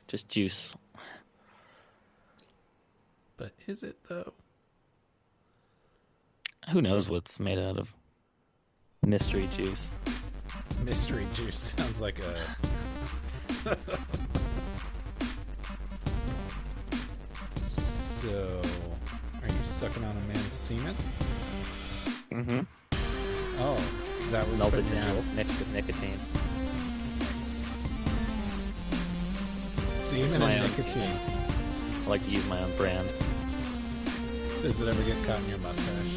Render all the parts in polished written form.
Just juice. But is it, though? Who knows what's made out of mystery juice? Mystery juice sounds like a... So, are you sucking on a man's semen? Mm-hmm. Oh, is that what Melted you put in your down, jewel? mixed with nicotine. Nice. Semen My and own nicotine. I like to use my own brand. Does it ever get caught in your mustache?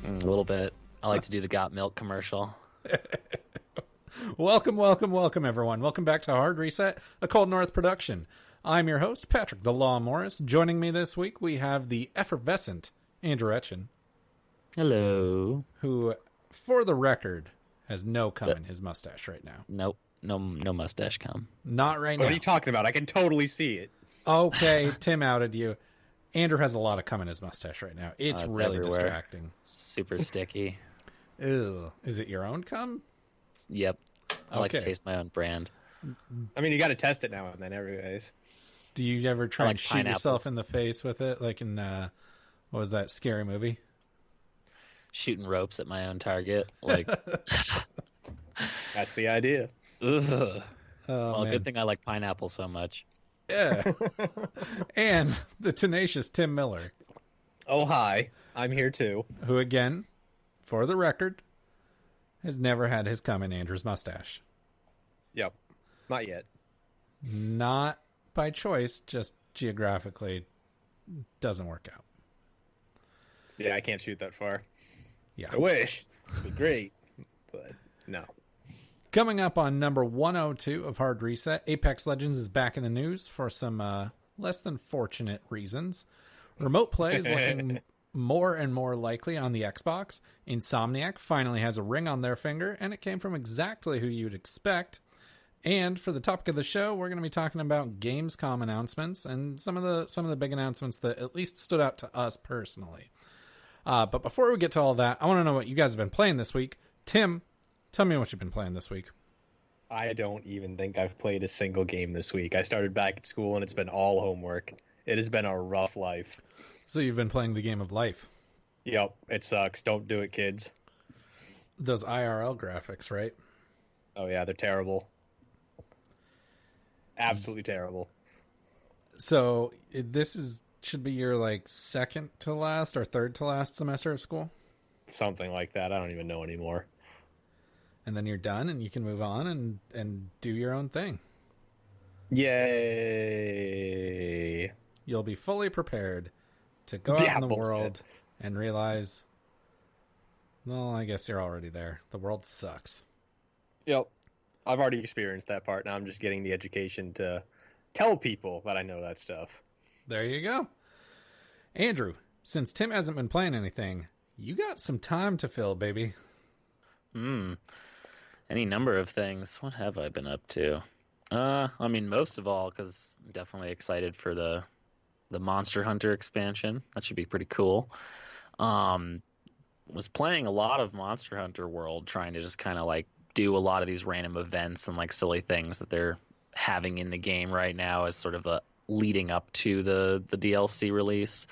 A little bit. I like to do the Got Milk commercial. Welcome, everyone. Welcome back to Hard Reset, a Cold North production. I'm your host, Patrick the Law Morris. Joining me this week, we have the effervescent Andrew Etchen, Hello. who, for the record, has no cum in his mustache right now. Nope. No mustache cum. Not right What now. are you talking about? I can totally see it. Okay, Tim outed you. Andrew has a lot of cum in his mustache right now. It's really everywhere. distracting. Super sticky. Ew. Is it your own cum? Yep. I like to Okay. taste my own brand. I mean, you got to test it now and then, anyways. Do you ever try like and shoot yourself pineapples. in the face with it, like in, what was that scary movie? Shooting ropes at my own target. Like, That's the idea. ugh. Oh, Well, man. good thing I like pineapple so much. Yeah. And the tenacious Tim Miller, Oh, hi. I'm here too. who, again, for the record, has never had his cum in Andrew's mustache. Yep. Not yet. Not by choice, just geographically doesn't work out. Yeah, I can't shoot that far. Yeah. I wish. It'd be great. But no. Coming up on number 102 of Hard Reset, Apex Legends is back in the news for some less than fortunate reasons. Remote play is looking more and more likely on the Xbox. Insomniac finally has a ring on their finger, and it came from exactly who you'd expect. And for the topic of the show, we're going to be talking about Gamescom announcements and some of the big announcements that at least stood out to us personally. But before we get to all that, I want to know what you guys have been playing this week. Tim, tell me what you've been playing this week. I don't even think I've played a single game this week. I started back at school and it's been all homework. It has been a rough life. So you've been playing the game of life. Yep. It sucks. Don't do it, kids. Those IRL graphics, right? Oh, yeah. They're terrible. Absolutely terrible. So should be your like second to last or third to last semester of school, Something like that. I don't even know anymore. and then you're done and you can move on and do your own thing. Yay. You'll be fully prepared to go out Yeah, in the bullshit. world and realize, well, I guess you're already there. The world sucks. Yep. I've already experienced that part. Now I'm just getting the education to tell people that I know that stuff. There you go. Andrew, since Tim hasn't been playing anything, you got some time to fill, baby. Any number of things. What have I been up to? I mean, most of all, because I'm definitely excited for the Monster Hunter expansion. That should be pretty cool. Was playing a lot of Monster Hunter World, trying to just kind of like do a lot of these random events and like silly things that they're having in the game right now as sort of the leading up to the DLC release,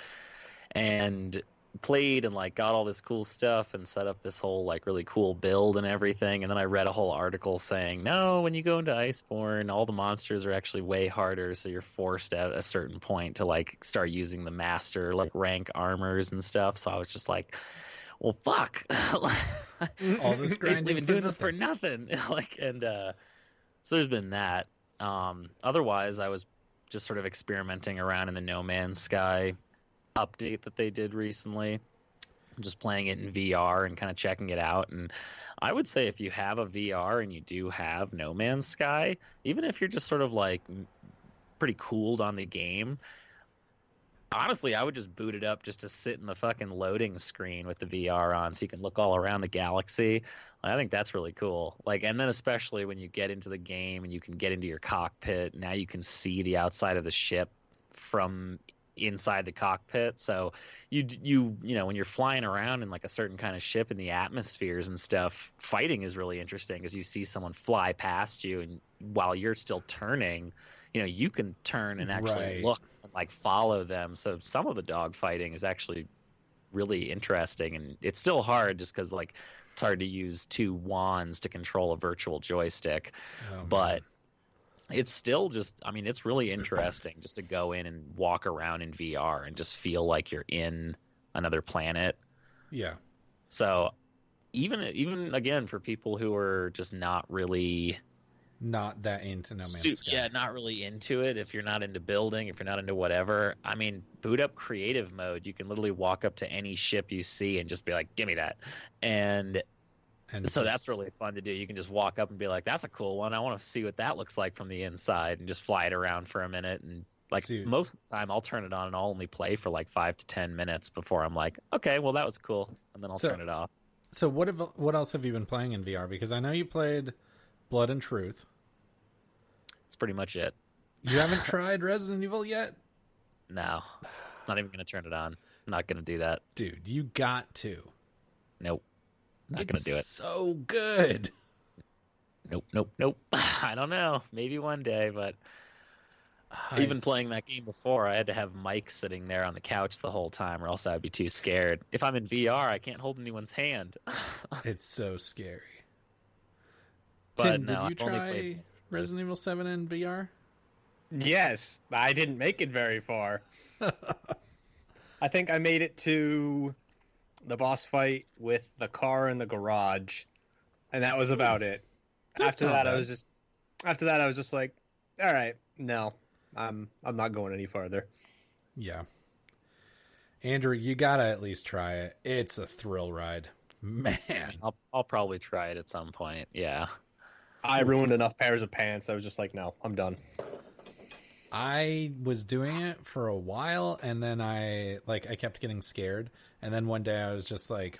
and played and like got all this cool stuff and set up this whole like really cool build and everything. And then I read a whole article saying, no, when you go into Iceborne, all the monsters are actually way harder, so you're forced at a certain point to like start using the master like rank armors and stuff. So I was just like, well, fuck. All this Basically grinding been for doing this for nothing. So there's been that. Otherwise, I was just sort of experimenting around in the No Man's Sky update that they did recently. Just playing it in VR and kind of checking it out. And I would say if you have a VR and you do have No Man's Sky, even if you're just sort of like pretty cooled on the game, honestly, I would just boot it up just to sit in the fucking loading screen with the VR on so you can look all around the galaxy. I think that's really cool. Like, and then especially when you get into the game and you can get into your cockpit, now you can see the outside of the ship from inside the cockpit. So you know, when you're flying around in like a certain kind of ship in the atmospheres and stuff, fighting is really interesting because you see someone fly past you and while you're still turning, you can turn and actually Right. look and like follow them. So some of the dog fighting is actually really interesting, and it's still hard just because like it's hard to use two wands to control a virtual joystick, Oh, but man. it's still just, I mean, it's really interesting just to go in and walk around in VR and just feel like you're in another planet. Yeah. So even again for people who are just not really Not that into No Man's Sky. yeah, not really into it. If you're not into building, if you're not into whatever, I mean, boot up creative mode. You can literally walk up to any ship you see and just be like, "Give me that," and And so just, that's really fun to do. You can just walk up and be like, "That's a cool one. I want to see what that looks like from the inside," and just fly it around for a minute. And like See- most of the time, I'll turn it on and I'll only play for like 5 to 10 minutes before I'm like, "Okay, well that was cool," and then I'll So- turn it off. So what else have you been playing in VR? Because I know you played Blood and Truth. That's pretty much it. You haven't tried Resident Evil yet? No, not even gonna turn it on. Not gonna do that. Dude, you got to. Nope. Not It's gonna do it. so good. Nope. I don't know. Maybe one day, but even playing that game before, I had to have Mike sitting there on the couch the whole time, or else I'd be too scared. If I'm in VR, I can't hold anyone's hand. It's so scary. But Tim, no, did you I've only try played- Resident Evil 7 in VR? Yes, I didn't make it very far. I think I made it to the boss fight with the car in the garage, and that was about it. That's After not that, bad. I was just like, all right, no, I'm not going any farther. Yeah. Andrew, you gotta at least try it. It's a thrill ride. Man. I'll probably try it at some point. Yeah. I ruined enough pairs of pants. I was just like, no, I'm done. I was doing it for a while, and then I kept getting scared, and then one day I was just like,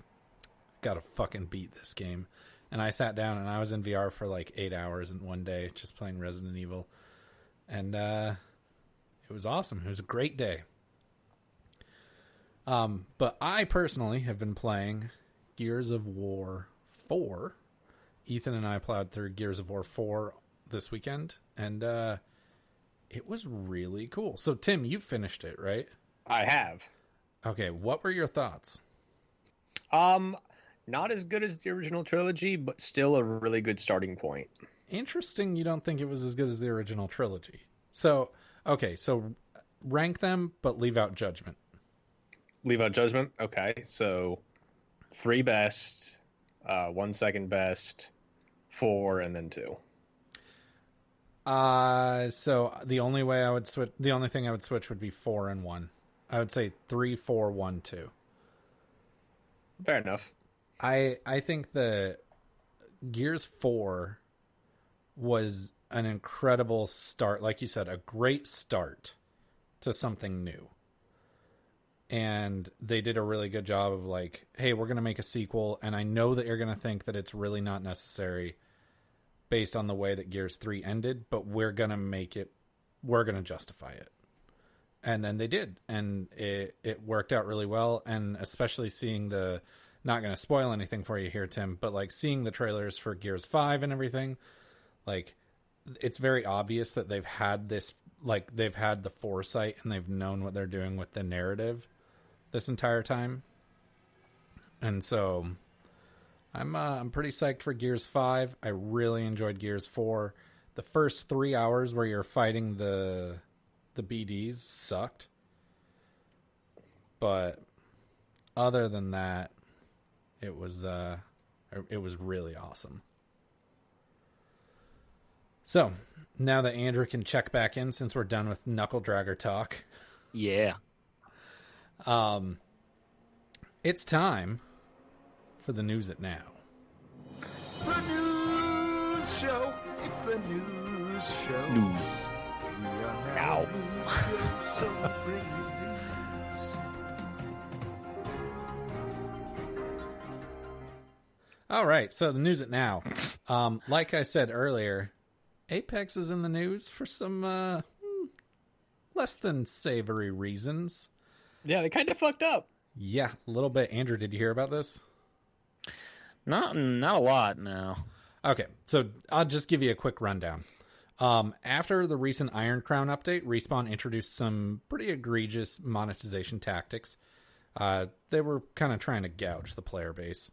gotta fucking beat this game. And I sat down and I was in VR for like 8 hours in one day just playing Resident Evil. And it was awesome. It was a great day. But I personally have been playing Gears of War 4. Ethan and I plowed through Gears of War 4 this weekend, and it was really cool. So, Tim, you finished it, right? I have. Okay, what were your thoughts? Not as good as the original trilogy, but still a really good starting point. Interesting, you don't think it was as good as the original trilogy. So, okay, so rank them, but leave out Judgment. Leave out Judgment? Okay, so 3 best, 1 second best, 4, and then 2. So the only thing I would switch would be 4 and 1. I would say 3, 4, 1, 2. Fair enough. I think the Gears 4 was an incredible start, like you said, a great start to something new. And they did a really good job of like, hey, we're going to make a sequel, and I know that you're going to think that it's really not necessary based on the way that Gears 3 ended, but we're going to justify it. And then they did, and it worked out really well, and especially seeing not going to spoil anything for you here, Tim, but like seeing the trailers for Gears 5 and everything, like it's very obvious that they've had the foresight and they've known what they're doing with the narrative this entire time. And so I'm pretty psyched for Gears 5. I really enjoyed Gears 4. The first 3 hours where you're fighting the BDs sucked. But other than that, it was really awesome. So, now that Andrew can check back in since we're done with Knuckle Dragger talk, Yeah. it's time for the news at now. The news show. It's the news show. News. We are Now. now. A news show, so bring your news. All right, so the news at now. Like I said earlier, Apex is in the news for some less than savory reasons. Yeah, they kind of fucked up. Yeah, a little bit. Andrew, did you hear about this? Not a lot, no. Okay, so I'll just give you a quick rundown. After the recent Iron Crown update, Respawn introduced some pretty egregious monetization tactics. They were kind of trying to gouge the player base.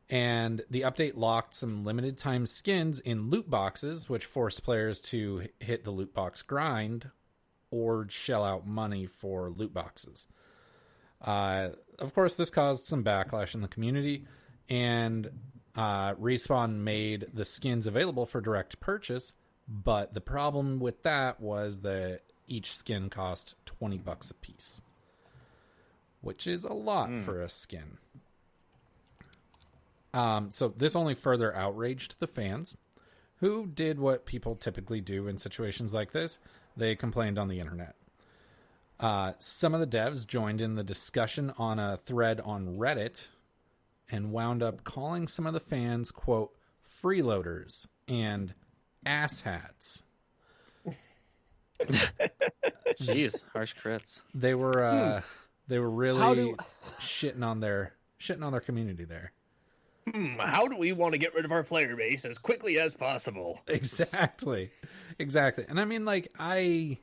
And the update locked some limited time skins in loot boxes, which forced players to hit the loot box grind or shell out money for loot boxes. Of course, this caused some backlash in the community, and Respawn made the skins available for direct purchase, but the problem with that was that each skin cost $20 a piece, which is a lot for a skin. So this only further outraged the fans, who did what people typically do in situations like this. They complained on the internet. Some of the devs joined in the discussion on a thread on Reddit and wound up calling some of the fans, quote, freeloaders and asshats. Jeez, harsh crits. They were really shitting on their community there. How do we want to get rid of our player base as quickly as possible? Exactly. And I mean, like, I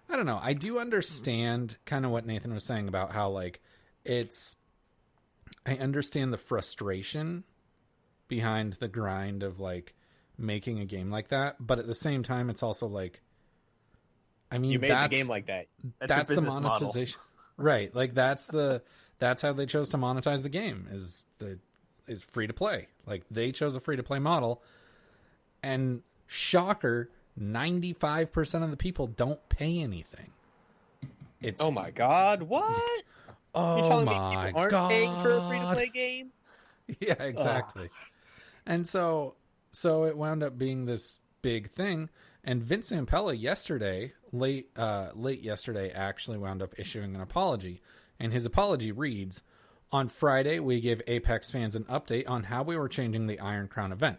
don't know. I do understand kind of what Nathan was saying about how, like, I understand the frustration behind the grind of, like, making a game like that. But at the same time, it's also like, I mean, you made the game like that. That's the monetization. Model. Right. Like, that's how they chose to monetize the game is free to play. Like, they chose a free to play model, and shocker, 95% of the people don't pay anything. It's oh my god, what? Oh, you're telling my me people aren't god, paying for a free to play game? Yeah, exactly. And so it wound up being this big thing. And Vince Zampella yesterday, late yesterday, actually wound up issuing an apology. And his apology reads, on Friday, we gave Apex fans an update on how we were changing the Iron Crown event.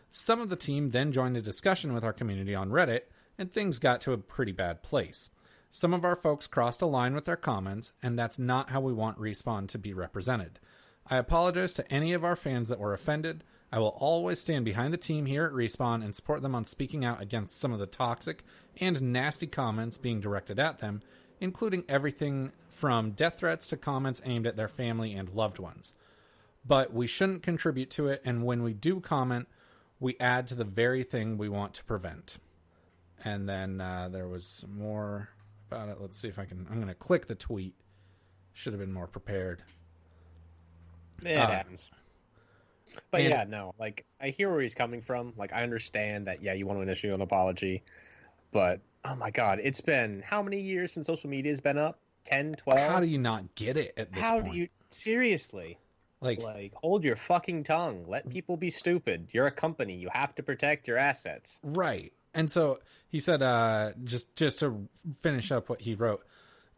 Some of the team then joined a discussion with our community on Reddit, and things got to a pretty bad place. Some of our folks crossed a line with their comments, and that's not how we want Respawn to be represented. I apologize to any of our fans that were offended. I will always stand behind the team here at Respawn and support them on speaking out against some of the toxic and nasty comments being directed at them, including everything from death threats to comments aimed at their family and loved ones. But we shouldn't contribute to it, and when we do comment, we add to the very thing we want to prevent. And then there was some more about it. Let's see if I'm going to click the tweet. Should have been more prepared. It happens. But yeah, no, like, I hear where he's coming from. Like, I understand that, yeah, you want to initiate an apology. But, oh my god, it's been how many years since social media has been up? 10, 12? How do you not get it at this point? How do you... Seriously. Like, hold your fucking tongue. Let people be stupid. You're a company. You have to protect your assets. Right. And so he said, just to finish up what he wrote,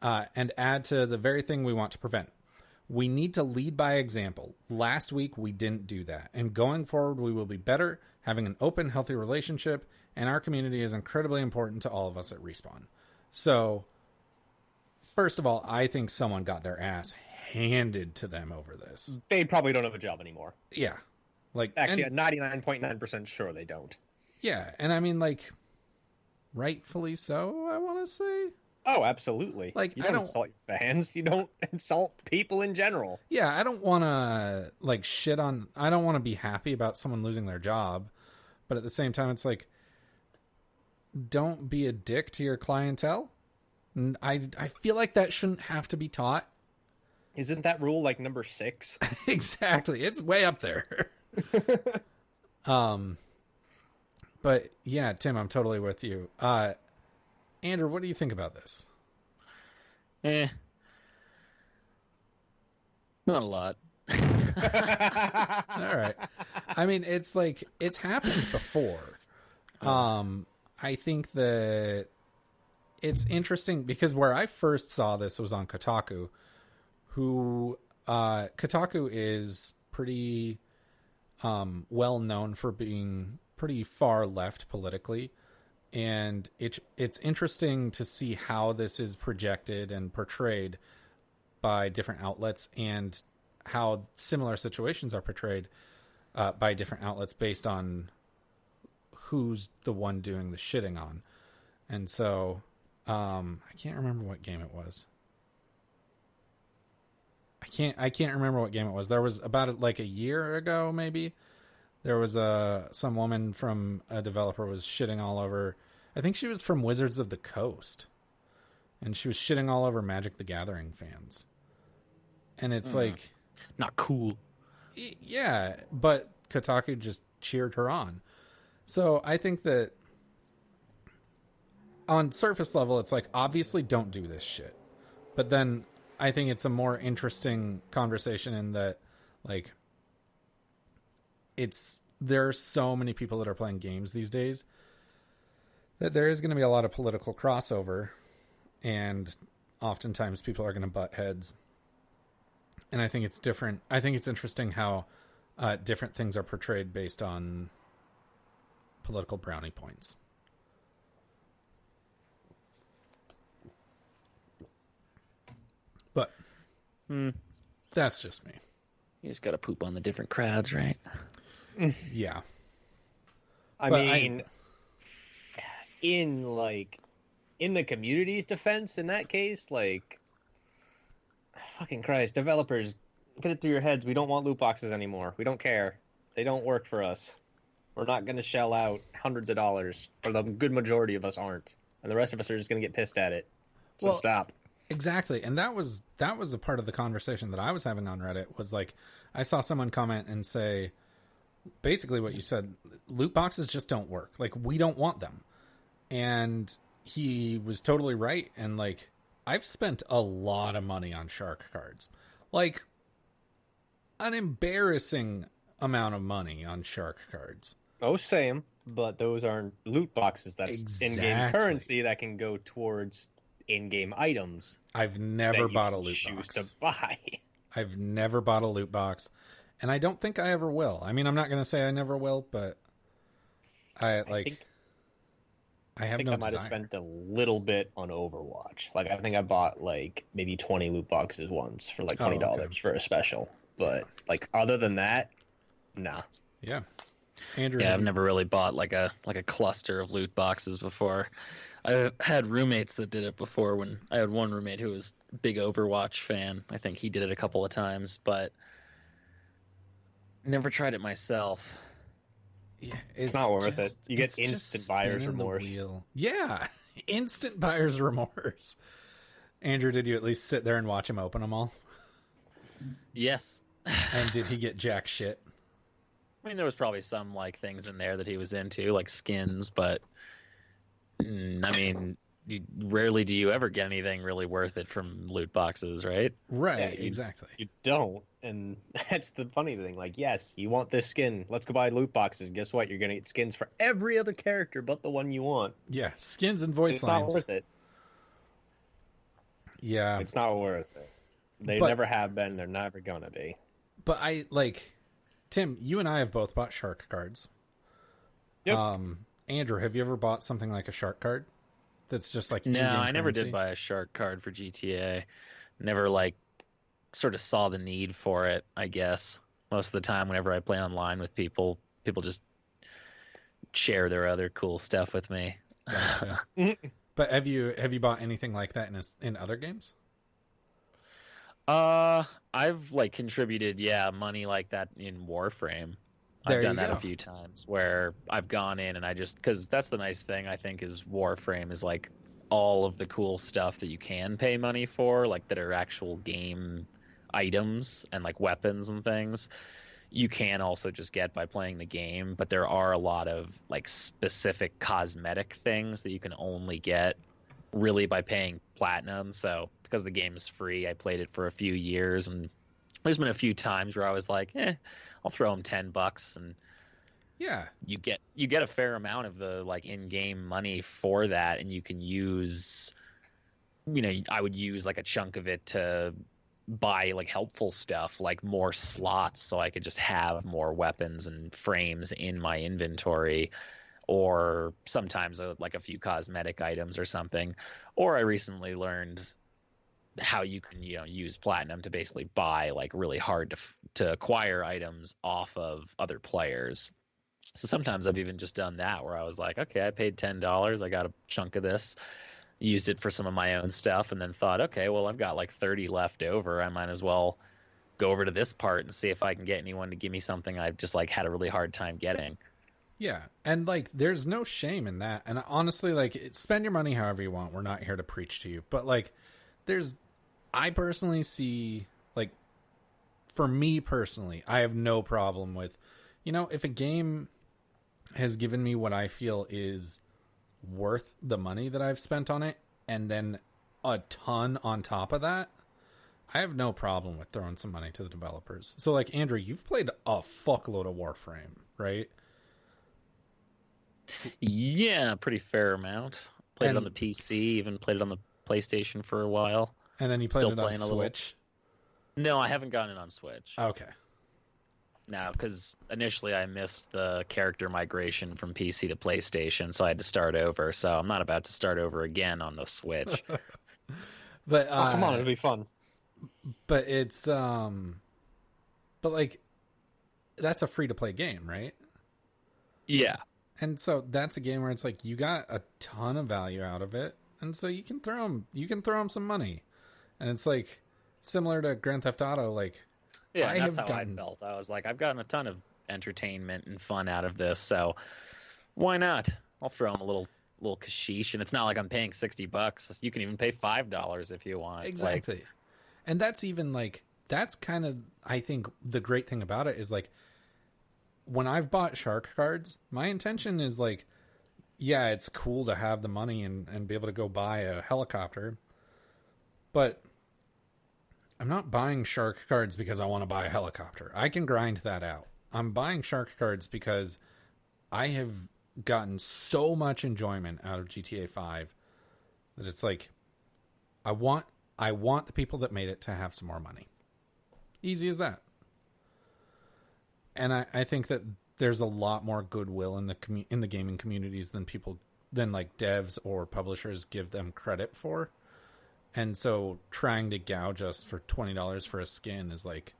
and add to the very thing we want to prevent. We need to lead by example. Last week, we didn't do that. And going forward, we will be better, having an open, healthy relationship, and our community is incredibly important to all of us at Respawn. So, first of all, I think someone got their ass handed to them over this. They probably don't have a job anymore. Yeah. Like, actually, I'm 99.9% sure they don't. Yeah, and I mean, like, rightfully so, I want to say. Oh, absolutely. Like, you don't insult your fans. You don't insult people in general. Yeah, I don't want to, like, I don't want to be happy about someone losing their job. But at the same time, it's like, don't be a dick to your clientele. I feel like that shouldn't have to be taught. Isn't that rule like number 6? Exactly. It's way up there. But yeah, Tim, I'm totally with you. Andrew, what do you think about this? Not a lot. All right. I mean, it's like, it's happened before. I think that it's interesting because where I first saw this was on Kotaku, Kotaku is pretty well known for being pretty far left politically. And it's interesting to see how this is projected and portrayed by different outlets and how similar situations are portrayed by different outlets based on who's the one doing the shitting on. And so I can't remember what game it was. I can't remember what game it was. There was about like a year ago, maybe. There was some woman from a developer was shitting all over. I think she was from Wizards of the Coast, and she was shitting all over Magic the Gathering fans. And it's like, not cool. Yeah, but Kotaku just cheered her on. So I think that on surface level, it's like, obviously don't do this shit. But then I think it's a more interesting conversation in that, like, there are so many people that are playing games these days that there is going to be a lot of political crossover, and oftentimes people are going to butt heads. And I think it's different. I think it's interesting how different things are portrayed based on political brownie points. But that's just me. You just got to poop on the different crowds, right? Yeah. I mean, in the community's defense, in that case, like, fucking Christ, developers, get it through your heads. We don't want loot boxes anymore. We don't care. They don't work for us. We're not going to shell out hundreds of dollars, or the good majority of us aren't, and the rest of us are just going to get pissed at it. So stop. Exactly. And that was a part of the conversation that I was having on Reddit, was like, I saw someone comment and say basically what you said, loot boxes just don't work. Like, we don't want them. And he was totally right. And like, I've spent a lot of money on shark cards, like an embarrassing amount of money on shark cards. Oh, same. But those aren't loot boxes. That's in-game currency that can go towards in-game items. I've never bought a loot box. Choose to buy. I've never bought a loot box, and I don't think I ever will. I mean, I'm not going to say I never will, but I might have spent a little bit on Overwatch. Like, I think I bought like maybe 20 loot boxes once for like $20 for a special. But like, other than that, nah. Yeah. Andrew, yeah, I've never really bought like a cluster of loot boxes before. I had roommates that did it before. When I had one roommate who was a big Overwatch fan. I think he did it a couple of times, but never tried it myself. Yeah, it's not worth it. You get instant buyer's remorse. Yeah, instant buyer's remorse. Andrew, did you at least sit there and watch him open them all? Yes. And did he get jack shit? I mean, there was probably some like things in there that he was into, like skins, but I mean, rarely do you ever get anything really worth it from loot boxes, right? Right, exactly. You don't, and that's the funny thing. Like, yes, you want this skin. Let's go buy loot boxes. Guess what? You're going to get skins for every other character but the one you want. Yeah, skins and voice lines. It's not worth it. Yeah. It's not worth it. They never have been. They're never going to be. But Tim, you and I have both bought shark cards. Yep. Andrew, have you ever bought something like a shark card? That's just like no, I never did buy a shark card for GTA. Never sort of saw the need for it, I guess. Most of the time whenever I play online with people just share their other cool stuff with me. Gotcha. But have you bought anything like that in other games? I've contributed money like that in Warframe. I've done that a few times where I've gone in and because that's the nice thing I think is Warframe is like all of the cool stuff that you can pay money for, like that are actual game items and like weapons and things, you can also just get by playing the game. But there are a lot of like specific cosmetic things that you can only get really by paying platinum. So because the game is free, I played it for a few years, and there's been a few times where I was like, I'll throw them $10, and yeah, you get a fair amount of the like in-game money for that, and you can use, I would use like a chunk of it to buy like helpful stuff, like more slots, so I could just have more weapons and frames in my inventory, or sometimes like a few cosmetic items or something. Or I recently learned how you can use platinum to basically buy like really hard to acquire items off of other players. So sometimes I've even just done that where I was like, okay, I paid $10, I got a chunk of this, used it for some of my own stuff, and then thought, okay, well, I've got like 30 left over. I might as well go over to this part and see if I can get anyone to give me something I've just like had a really hard time getting. Yeah, and like there's no shame in that. And honestly, like spend your money however you want. We're not here to preach to you, but like I personally see, like, for me personally, I have no problem with, if a game has given me what I feel is worth the money that I've spent on it, and then a ton on top of that, I have no problem with throwing some money to the developers. So, like, Andrew, you've played a fuckload of Warframe, right? Yeah, pretty fair amount. Played it on the PC, even played it on the PlayStation for a while. And then you played it on Switch? No, I haven't gotten it on Switch. Okay. No, because initially I missed the character migration from PC to PlayStation, so I had to start over. So I'm not about to start over again on the Switch. But come on, it'll be fun. But it's but like that's a free to play game, right? Yeah. And so that's a game where it's like you got a ton of value out of it, and so you can throw them some money. And it's like similar to Grand Theft Auto, like yeah, that's how I felt. I was like, I've gotten a ton of entertainment and fun out of this, so why not? I'll throw them a little cashish, and it's not like I'm paying $60. You can even pay $5 if you want. Exactly. Like, and that's even like that's kind of, I think, the great thing about it is like when I've bought shark cards, my intention is like, yeah, it's cool to have the money and be able to go buy a helicopter, but I'm not buying shark cards because I want to buy a helicopter. I can grind that out. I'm buying shark cards because I have gotten so much enjoyment out of GTA 5 that it's like I want the people that made it to have some more money. Easy as that. And I think that there's a lot more goodwill in the gaming communities than like devs or publishers give them credit for. And so trying to gouge us for $20 for a skin is like,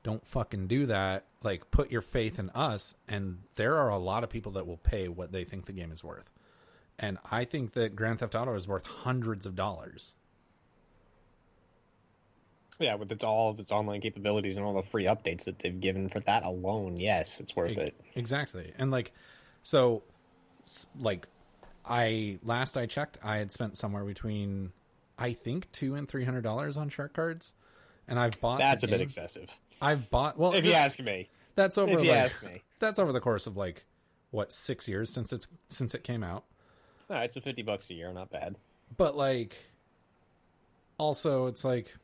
don't fucking do that. Like, put your faith in us. And there are a lot of people that will pay what they think the game is worth. And I think that Grand Theft Auto is worth hundreds of dollars. Yeah, with all of its online capabilities and all the free updates that they've given for that alone, yes, it's worth it. Exactly. And like, so like I checked, I had spent somewhere between, I think, $200 and $300 on shark cards, and I've bought. That's a bit excessive. I've bought. If you ask me, that's over. If you ask me, that's over the course of like what 6 years since it came out. All right, so $50 a year, not bad. But like, also it's like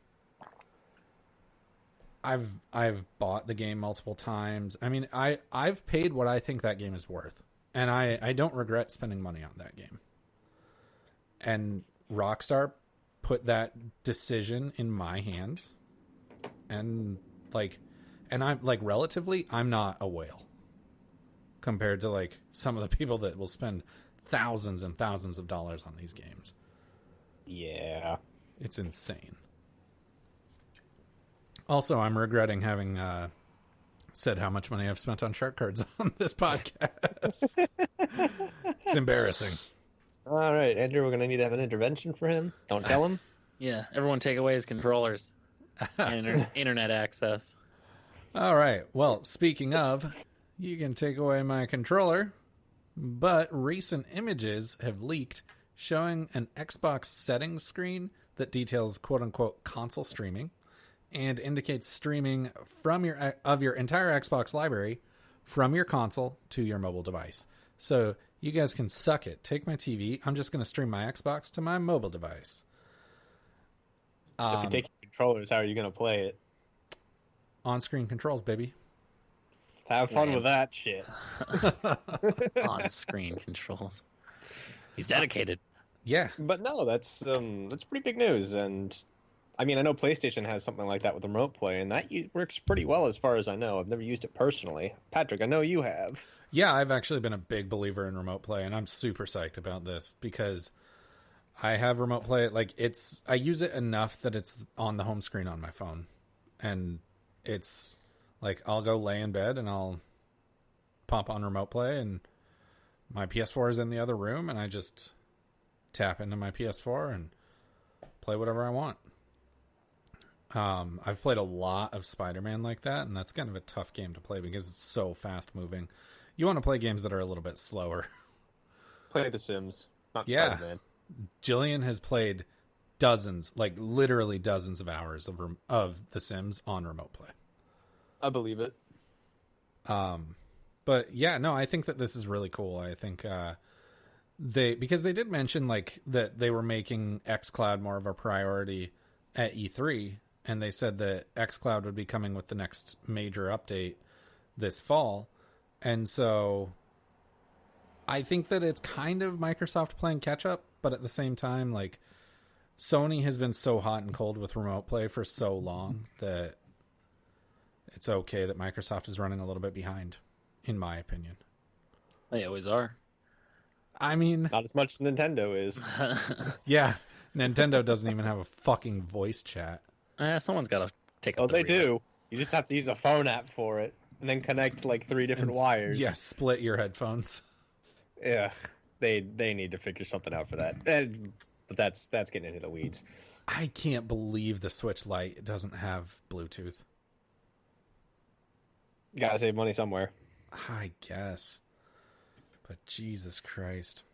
I've bought the game multiple times. I mean, I've paid what I think that game is worth, and I don't regret spending money on that game. And Rockstar put that decision in my hands, and I'm like, relatively, I'm not a whale compared to like some of the people that will spend thousands and thousands of dollars on these games. Yeah, it's insane. Also, I'm regretting having said how much money I've spent on shark cards on this podcast. It's embarrassing. All right, Andrew, we're going to need to have an intervention for him. Don't tell him. Yeah, everyone take away his controllers and internet access. All right. Well, speaking of, you can take away my controller, but recent images have leaked showing an Xbox settings screen that details quote-unquote console streaming and indicates streaming from your entire Xbox library from your console to your mobile device. So you guys can suck it. Take my TV. I'm just going to stream my Xbox to my mobile device. If you take your controllers, how are you going to play it? On-screen controls, baby. Have fun with that shit. On-screen controls. He's dedicated. Yeah. But no, that's pretty big news. And I mean, I know PlayStation has something like that with remote play, and that works pretty well as far as I know. I've never used it personally. Patrick, I know you have. Yeah, I've actually been a big believer in remote play, and I'm super psyched about this because I have remote play. Like, I use it enough that it's on the home screen on my phone, and it's like I'll go lay in bed and I'll pop on remote play, and my PS4 is in the other room, and I just tap into my PS4 and play whatever I want. I've played a lot of Spider-Man like that, and that's kind of a tough game to play because it's so fast-moving. You want to play games that are a little bit slower. Play The Sims, not Yeah. Spider-Man. Jillian has played dozens, like literally dozens of hours of The Sims on remote play. I believe it. But yeah, no, I think that this is really cool. I think because they did mention like that they were making xCloud more of a priority at E3, and they said that xCloud would be coming with the next major update this fall. And so I think that it's kind of Microsoft playing catch up, but at the same time, like Sony has been so hot and cold with remote play for so long that it's okay that Microsoft is running a little bit behind, in my opinion. They always are. I mean, Not as much as Nintendo is. yeah, Nintendo doesn't even have a fucking voice chat. Someone's got to take Oh, up the they rear. do. You just have to use a phone app for it, and then connect like 3 different wires. Yeah, split your headphones. Yeah. They need to figure something out for that. But that's getting into the weeds. I can't believe the Switch Lite doesn't have Bluetooth. Gotta save money somewhere. I guess. But Jesus Christ.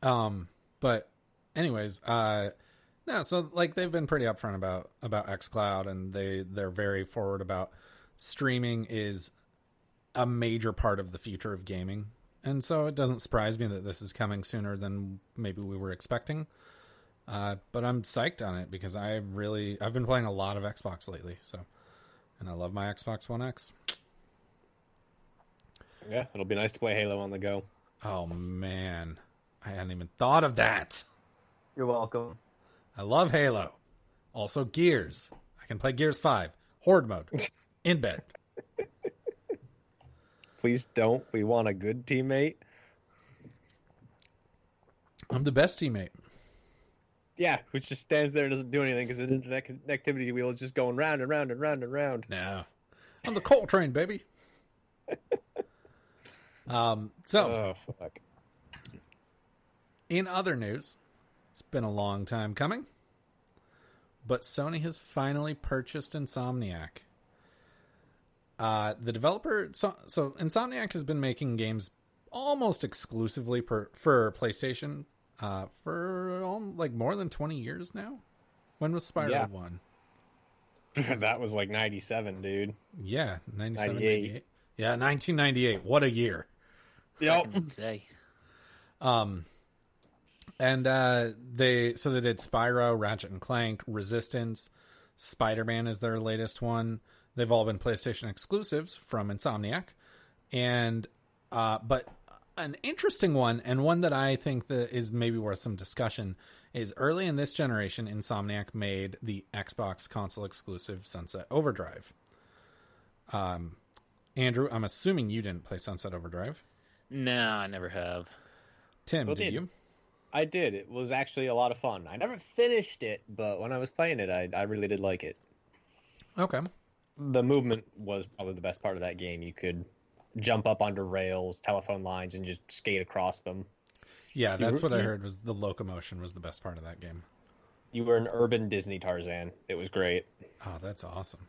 But anyways, no, so like they've been pretty upfront about xCloud, and they're very forward about streaming is a major part of the future of gaming. And so it doesn't surprise me that this is coming sooner than maybe we were expecting. But I'm psyched on it because I've been playing a lot of Xbox lately, so, and I love my Xbox One X. Yeah, it'll be nice to play Halo on the go. Oh man, I hadn't even thought of that. You're welcome. I love Halo. Also Gears. I can play Gears 5. Horde mode. In bed. Please don't. We want a good teammate. I'm the best teammate. Yeah, who just stands there and doesn't do anything because the internet connectivity wheel is just going round and round and round and round. No. I'm the Coal Train, baby. Oh, fuck. In other news, it's been a long time coming, but Sony has finally purchased Insomniac. The developer, so Insomniac has been making games almost exclusively for PlayStation for like more than 20 years now. When was Spyro 1? That was like 97, dude. Yeah, 97, 98. 98. Yeah, 1998. What a year. Yep. Say. And they did Spyro, Ratchet and Clank, Resistance, Spider-Man is their latest one. They've all been PlayStation exclusives from Insomniac. And but an interesting one, and one that I think that is maybe worth some discussion, is early in this generation, Insomniac made the Xbox console exclusive Sunset Overdrive. Andrew, I'm assuming you didn't play Sunset Overdrive. No, I never have. Tim, Well, did you? I did. It was actually a lot of fun. I never finished it, but when I was playing it, I really did like it. Okay. The movement was probably the best part of that game. You could jump up onto rails, telephone lines, and just skate across them. Yeah, that's what I heard was the locomotion was the best part of that game. You were an urban Disney Tarzan. It was great. Oh, that's awesome.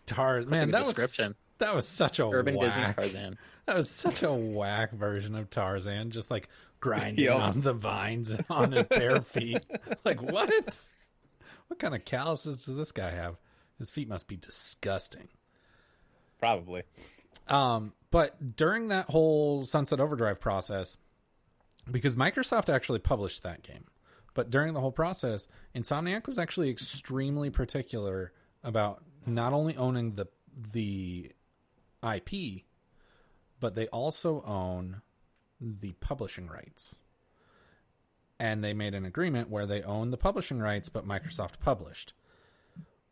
That's Man, a good that description. that was such a Urban whack. Disney Tarzan. That was such a whack version of Tarzan, just like grinding Yo. on the vines on his bare feet. Like, what? What kind of calluses does this guy have? His feet must be disgusting. Probably. But during that whole Sunset Overdrive process, because Microsoft actually published that game, but during the whole process, Insomniac was actually extremely particular about not only owning the IP, but they also own the publishing rights. And they made an agreement where they own the publishing rights, but Microsoft published.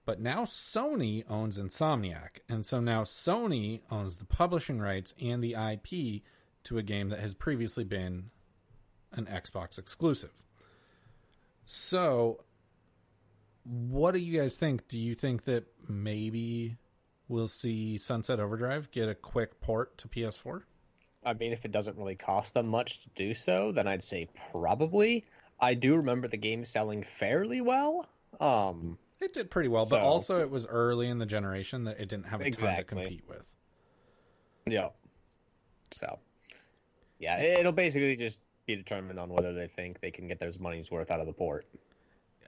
But now Sony owns Insomniac. And so now Sony owns the publishing rights and the IP to a game that has previously been an Xbox exclusive. So, what do you guys think? Do you think that maybe we'll see Sunset Overdrive get a quick port to PS4? I mean, if it doesn't really cost them much to do so, then I'd say probably. I do remember the game selling fairly well. It did pretty well, but also it was early in the generation that it didn't have a ton to compete with. Yeah. So, yeah, it'll basically just be determined on whether they think they can get their money's worth out of the port.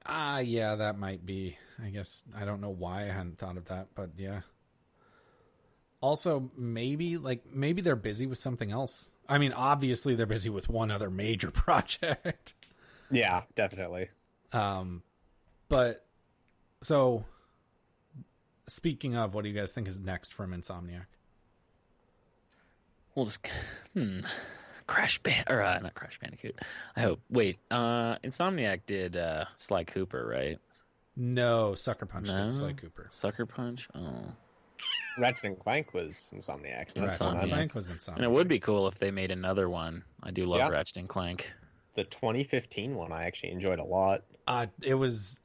Yeah, that might be. I guess I don't know why I hadn't thought of that, but yeah. Also, maybe they're busy with something else. I mean, obviously they're busy with one other major project. Yeah, definitely. But so speaking of, what do you guys think is next from Insomniac? We'll just not Crash Bandicoot. I hope. Wait, Insomniac did Sly Cooper, right? No, Sucker Punch did Sly Cooper. Sucker Punch? Oh. Ratchet and Clank was Insomniac. Ratchet and Clank was Insomniac. And it would be cool if they made another one. I do love Ratchet and Clank. The 2015 one I actually enjoyed a lot. It was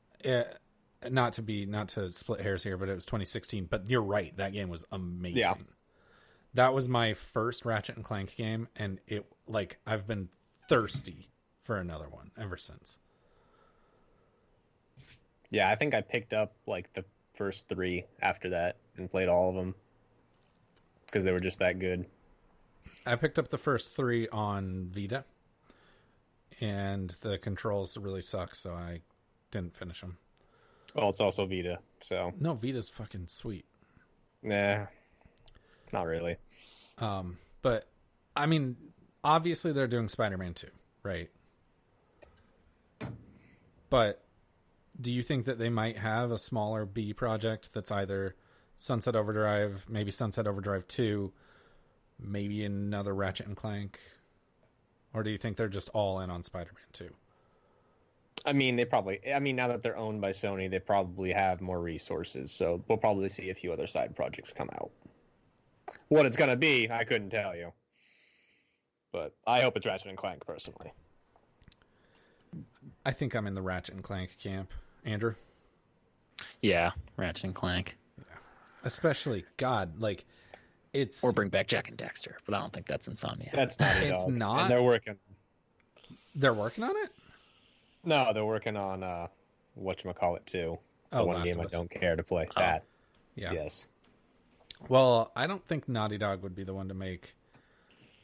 not to split hairs here, but it was 2016. But you're right, that game was amazing. Yeah. That was my first Ratchet and Clank game, and I've been thirsty for another one ever since. Yeah, I think I picked up the first 3 after that and played all of them because they were just that good. I picked up the first 3 on Vita, and the controls really suck, so I didn't finish them. Well, it's also Vita, so... No, Vita's fucking sweet. Nah, not really. But, I mean, obviously they're doing Spider-Man 2, right? But do you think that they might have a smaller B project that's either Sunset Overdrive, maybe Sunset Overdrive 2, maybe another Ratchet and Clank? Or do you think they're just all in on Spider-Man 2? I mean, now that they're owned by Sony, they probably have more resources, so we'll probably see a few other side projects come out. What it's going to be, I couldn't tell you. But I hope it's Ratchet and Clank, personally. I think I'm in the Ratchet and Clank camp. Andrew? Yeah, Ratchet and Clank. Yeah. Especially, God, it's... Or bring back Jack and Daxter, but I don't think that's Insomniac. That's not It's dog. not? And they're working on it? No, they're working on whatchamacallit too. The one game I don't care to play. Oh. That. Yeah. Yes. Well, I don't think Naughty Dog would be the one to make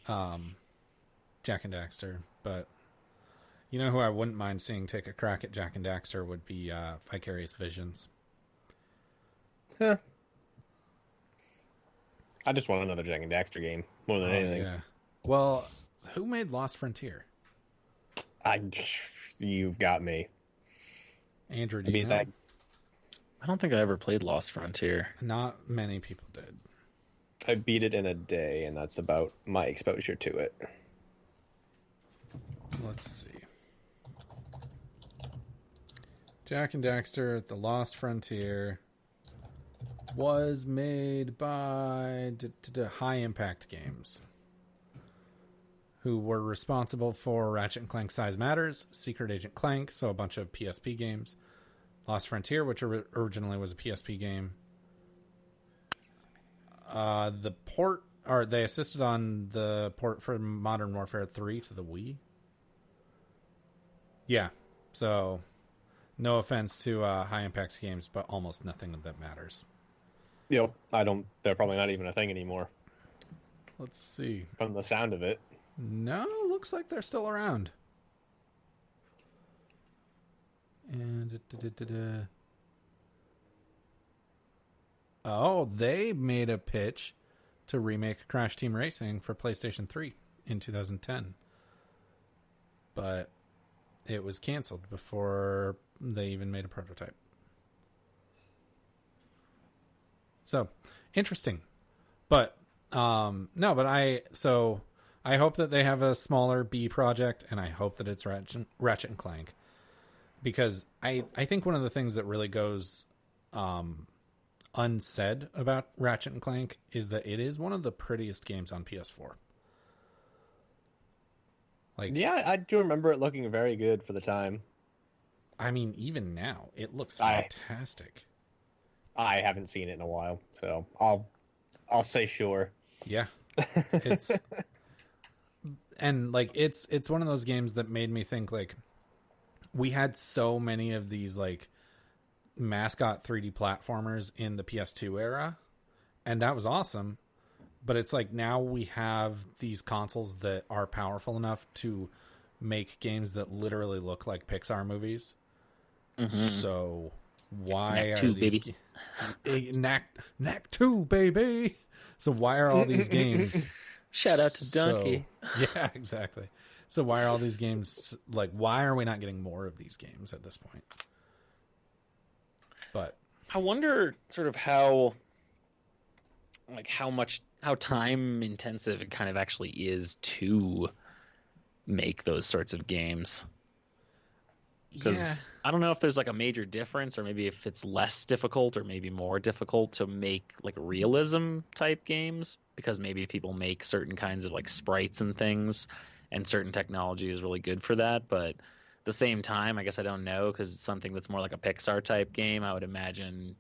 Jack and Daxter, but you know who I wouldn't mind seeing take a crack at Jack and Daxter would be Vicarious Visions. Huh. I just want another Jack and Daxter game more than anything. Yeah. Well, who made Lost Frontier? You've got me. Andrew, do you know? I don't think I ever played Lost Frontier. Not many people did. I beat it in a day, and that's about my exposure to it. Let's see. Jack and Daxter, The Lost Frontier, was made by High Impact Games, who were responsible for Ratchet and Clank Size Matters, Secret Agent Clank, so a bunch of PSP games, Lost Frontier, which originally was a PSP game. They assisted on the port for Modern Warfare 3 to the Wii. Yeah, so no offense to High Impact Games, but almost nothing that matters. Yep, they're probably not even a thing anymore. Let's see. From the sound of it. No, looks like they're still around. And oh, they made a pitch to remake Crash Team Racing for PlayStation 3 in 2010. But it was canceled before they even made a prototype. So, interesting. But I hope that they have a smaller B project, and I hope that it's Ratchet and Clank. Because I think one of the things that really goes unsaid about Ratchet and Clank is that it is one of the prettiest games on PS4. Yeah, I do remember it looking very good for the time. I mean, even now, it looks fantastic. I haven't seen it in a while, so I'll say sure. Yeah, it's and like it's one of those games that made me think like we had so many of these like mascot 3D platformers in the PS2 era, and that was awesome. But it's like now we have these consoles that are powerful enough to make games that literally look like Pixar movies. Mm-hmm. So why Knack are 2, these baby. Knack 2, baby? So why are all these games Shout out to Donkey. Yeah, exactly. So why are all these games like why are we not getting more of these games at this point? But I wonder sort of how time intensive it kind of actually is to make those sorts of games. Because I don't know if there's like a major difference, or maybe if it's less difficult or maybe more difficult to make like realism type games, because maybe people make certain kinds of like sprites and things, and certain technology is really good for that. But at the same time, I guess I don't know, because it's something that's more like a Pixar type game. I would imagine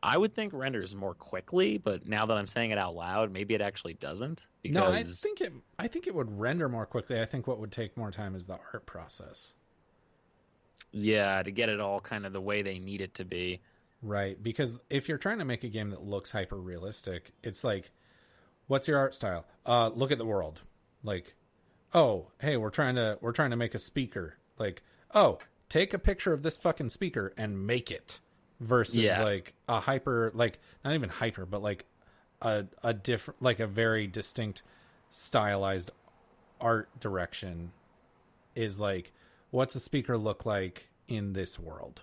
I would think renders more quickly, but now that I'm saying it out loud, maybe it actually doesn't. Because no, I think it would render more quickly. I think what would take more time is the art process. yeah, to get it all kind of the way they need it to be. Right, because if you're trying to make a game that looks hyper realistic, it's like, what's your art style? Look at the world. Like, oh, hey, we're trying to make a speaker. Like, oh, take a picture of this fucking speaker and make it. Versus like a hyper, like not even hyper, but like a different, like a very distinct stylized art direction is like, what's a speaker look like in this world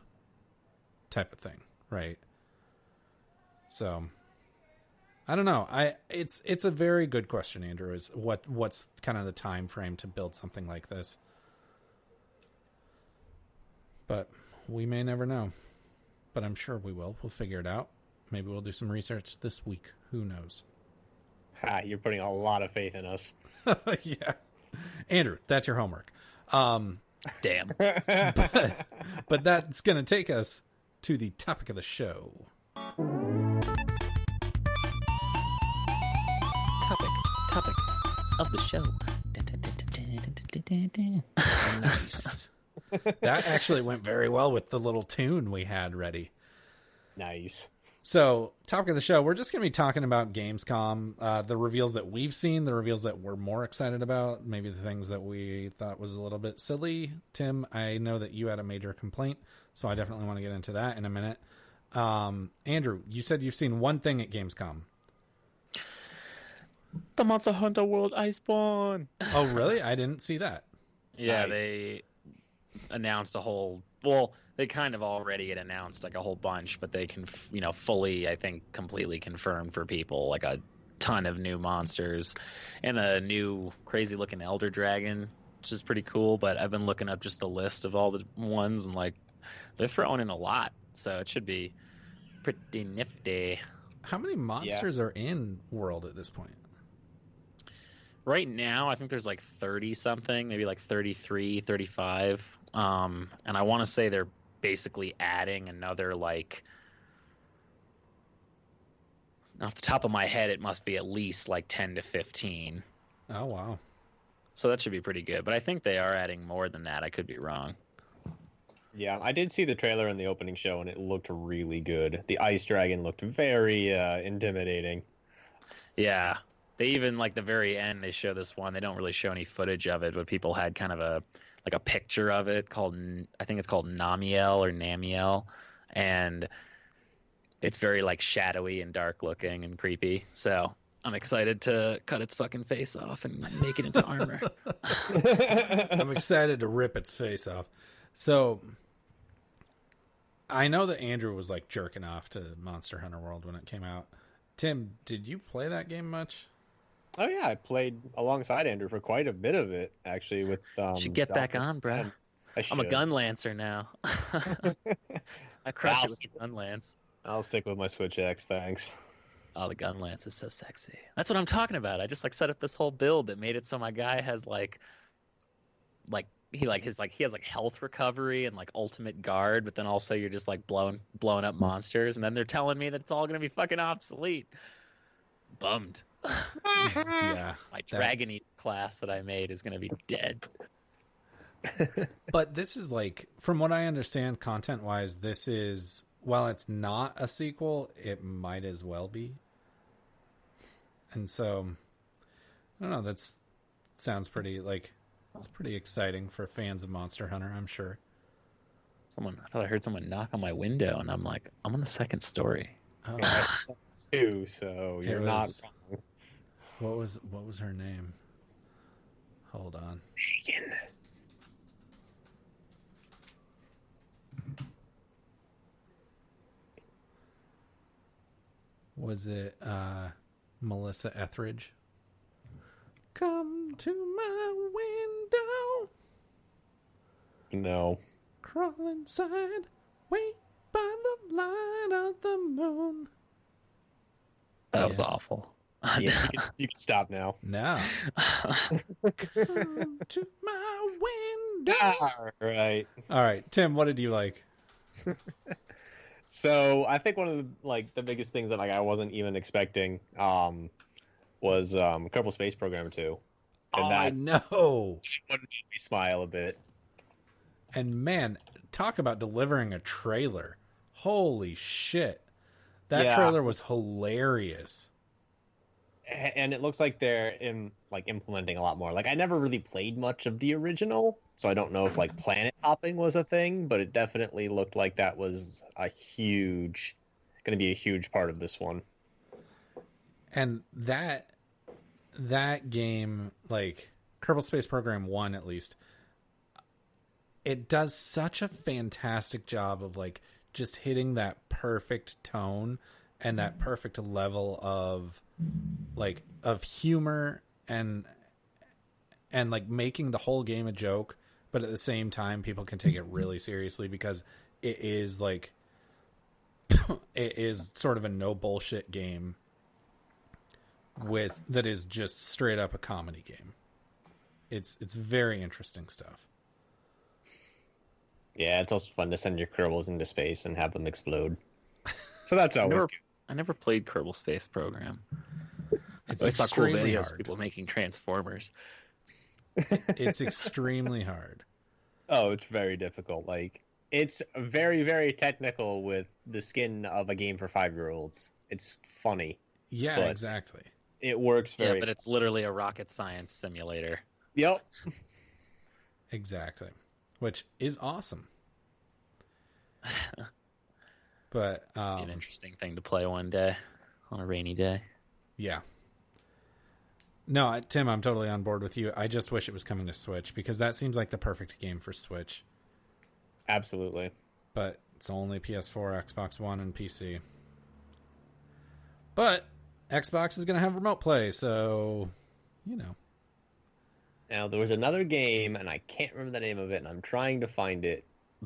type of thing, right? So I don't know. It's a very good question, Andrew, is what's kind of the time frame to build something like this. But we may never know. But I'm sure we will. We'll figure it out. Maybe we'll do some research this week. Who knows? Ha, you're putting a lot of faith in us. Yeah. Andrew, that's your homework. Damn. But that's going to take us to the topic of the show. Topic of the show. Nice. That actually went very well with the little tune we had ready. Nice. So, topic of the show, we're just going to be talking about Gamescom, the reveals that we've seen, the reveals that we're more excited about, maybe the things that we thought was a little bit silly. Tim, I know that you had a major complaint, so I definitely want to get into that in a minute. Andrew, you said you've seen one thing at Gamescom. The Monster Hunter World Iceborne. Oh, really? I didn't see that. Yeah, Nice. They announced they kind of already had announced like a whole bunch, but they can, fully, I think, completely confirmed for people like a ton of new monsters and a new crazy looking Elder Dragon, which is pretty cool. But I've been looking up just the list of all the ones, and like they're throwing in a lot, so it should be pretty nifty. How many monsters are in World at this point? Right now, I think there's like 30 something, maybe like 33, 35. And I want to say they're basically adding another, like, off the top of my head, it must be at least like 10 to 15. Oh, wow. So that should be pretty good. But I think they are adding more than that. I could be wrong. Yeah, I did see the trailer in the opening show, and it looked really good. The ice dragon looked very intimidating. Yeah. They even, like, the very end, they show this one. They don't really show any footage of it, but people had kind of a picture of it called, I think it's called Namiel or Namiel. And it's very, like, shadowy and dark looking and creepy. So I'm excited to cut its fucking face off and make it into armor. I'm excited to rip its face off. So I know that Andrew was like jerking off to Monster Hunter World when it came out. Tim, did you play that game much? Oh yeah, I played alongside Andrew for quite a bit of it, actually. With should get back Dr. on, bro. I I'm a should. gun lancer now. I crush it with the gun lance. I'll stick with my Switch X, thanks. Oh, the gun lance is so sexy. That's what I'm talking about. I just like set up this whole build that made it so my guy has like he has like health recovery and like ultimate guard, but then also you're just like blowing up monsters, and then they're telling me that it's all gonna be fucking obsolete. Bummed. Yeah, My that, Dragon Eater class that I made is gonna be dead. but this is like, from what I understand, content wise, this is, while it's not a sequel, it might as well be. And so, I don't know. That's sounds pretty like it's pretty exciting for fans of Monster Hunter, I'm sure. I thought I heard someone knock on my window, and I'm like, I'm on the second story. Oh, Too, so It you're not was- wrong. what was her name? Hold on. Megan. Was it Melissa Etheridge? Come to my window, No. crawl inside, wait by the light of the moon. That was Yeah. awful. Yeah, you can stop now. No. Come to my window. All right. All right, Tim, what did you like? So I think one of the biggest things that I wasn't even expecting was Kerbal Space Program 2. And I that know. one made me smile a bit. And man, talk about delivering a trailer. Holy shit. That Yeah. trailer was hilarious. And it looks like they're implementing a lot more. Like I never really played much of the original, so I don't know if like planet hopping was a thing, but it definitely looked like that was going to be a huge part of this one. And that game, like Kerbal Space Program 1 at least, it does such a fantastic job of like just hitting that perfect tone and that perfect level of humor and like making the whole game a joke, but at the same time people can take it really seriously because it is like it is sort of a no bullshit game that is just straight up a comedy game. It's very interesting stuff. Yeah, it's also fun to send your Kerbals into space and have them explode. So that's always good. I never played Kerbal Space Program. It's I saw cool extremely videos of hard. people making Transformers. It's extremely hard. Oh, it's very difficult. Like it's very, very technical with the skin of a game for 5-year-olds. It's funny. Yeah, But- exactly. It works Yeah, very. but it's literally a rocket science simulator. Yep. Exactly. Which is awesome. But Be an interesting thing to play one day on a rainy day. yeah. No, Tim, I'm totally on board with you. I just wish it was coming to Switch because that seems like the perfect game for Switch. Absolutely. But it's only PS4, Xbox One, and PC. But Xbox is going to have remote play, so, you know. Now there was another game, and I can't remember the name of it, and I'm trying to find it,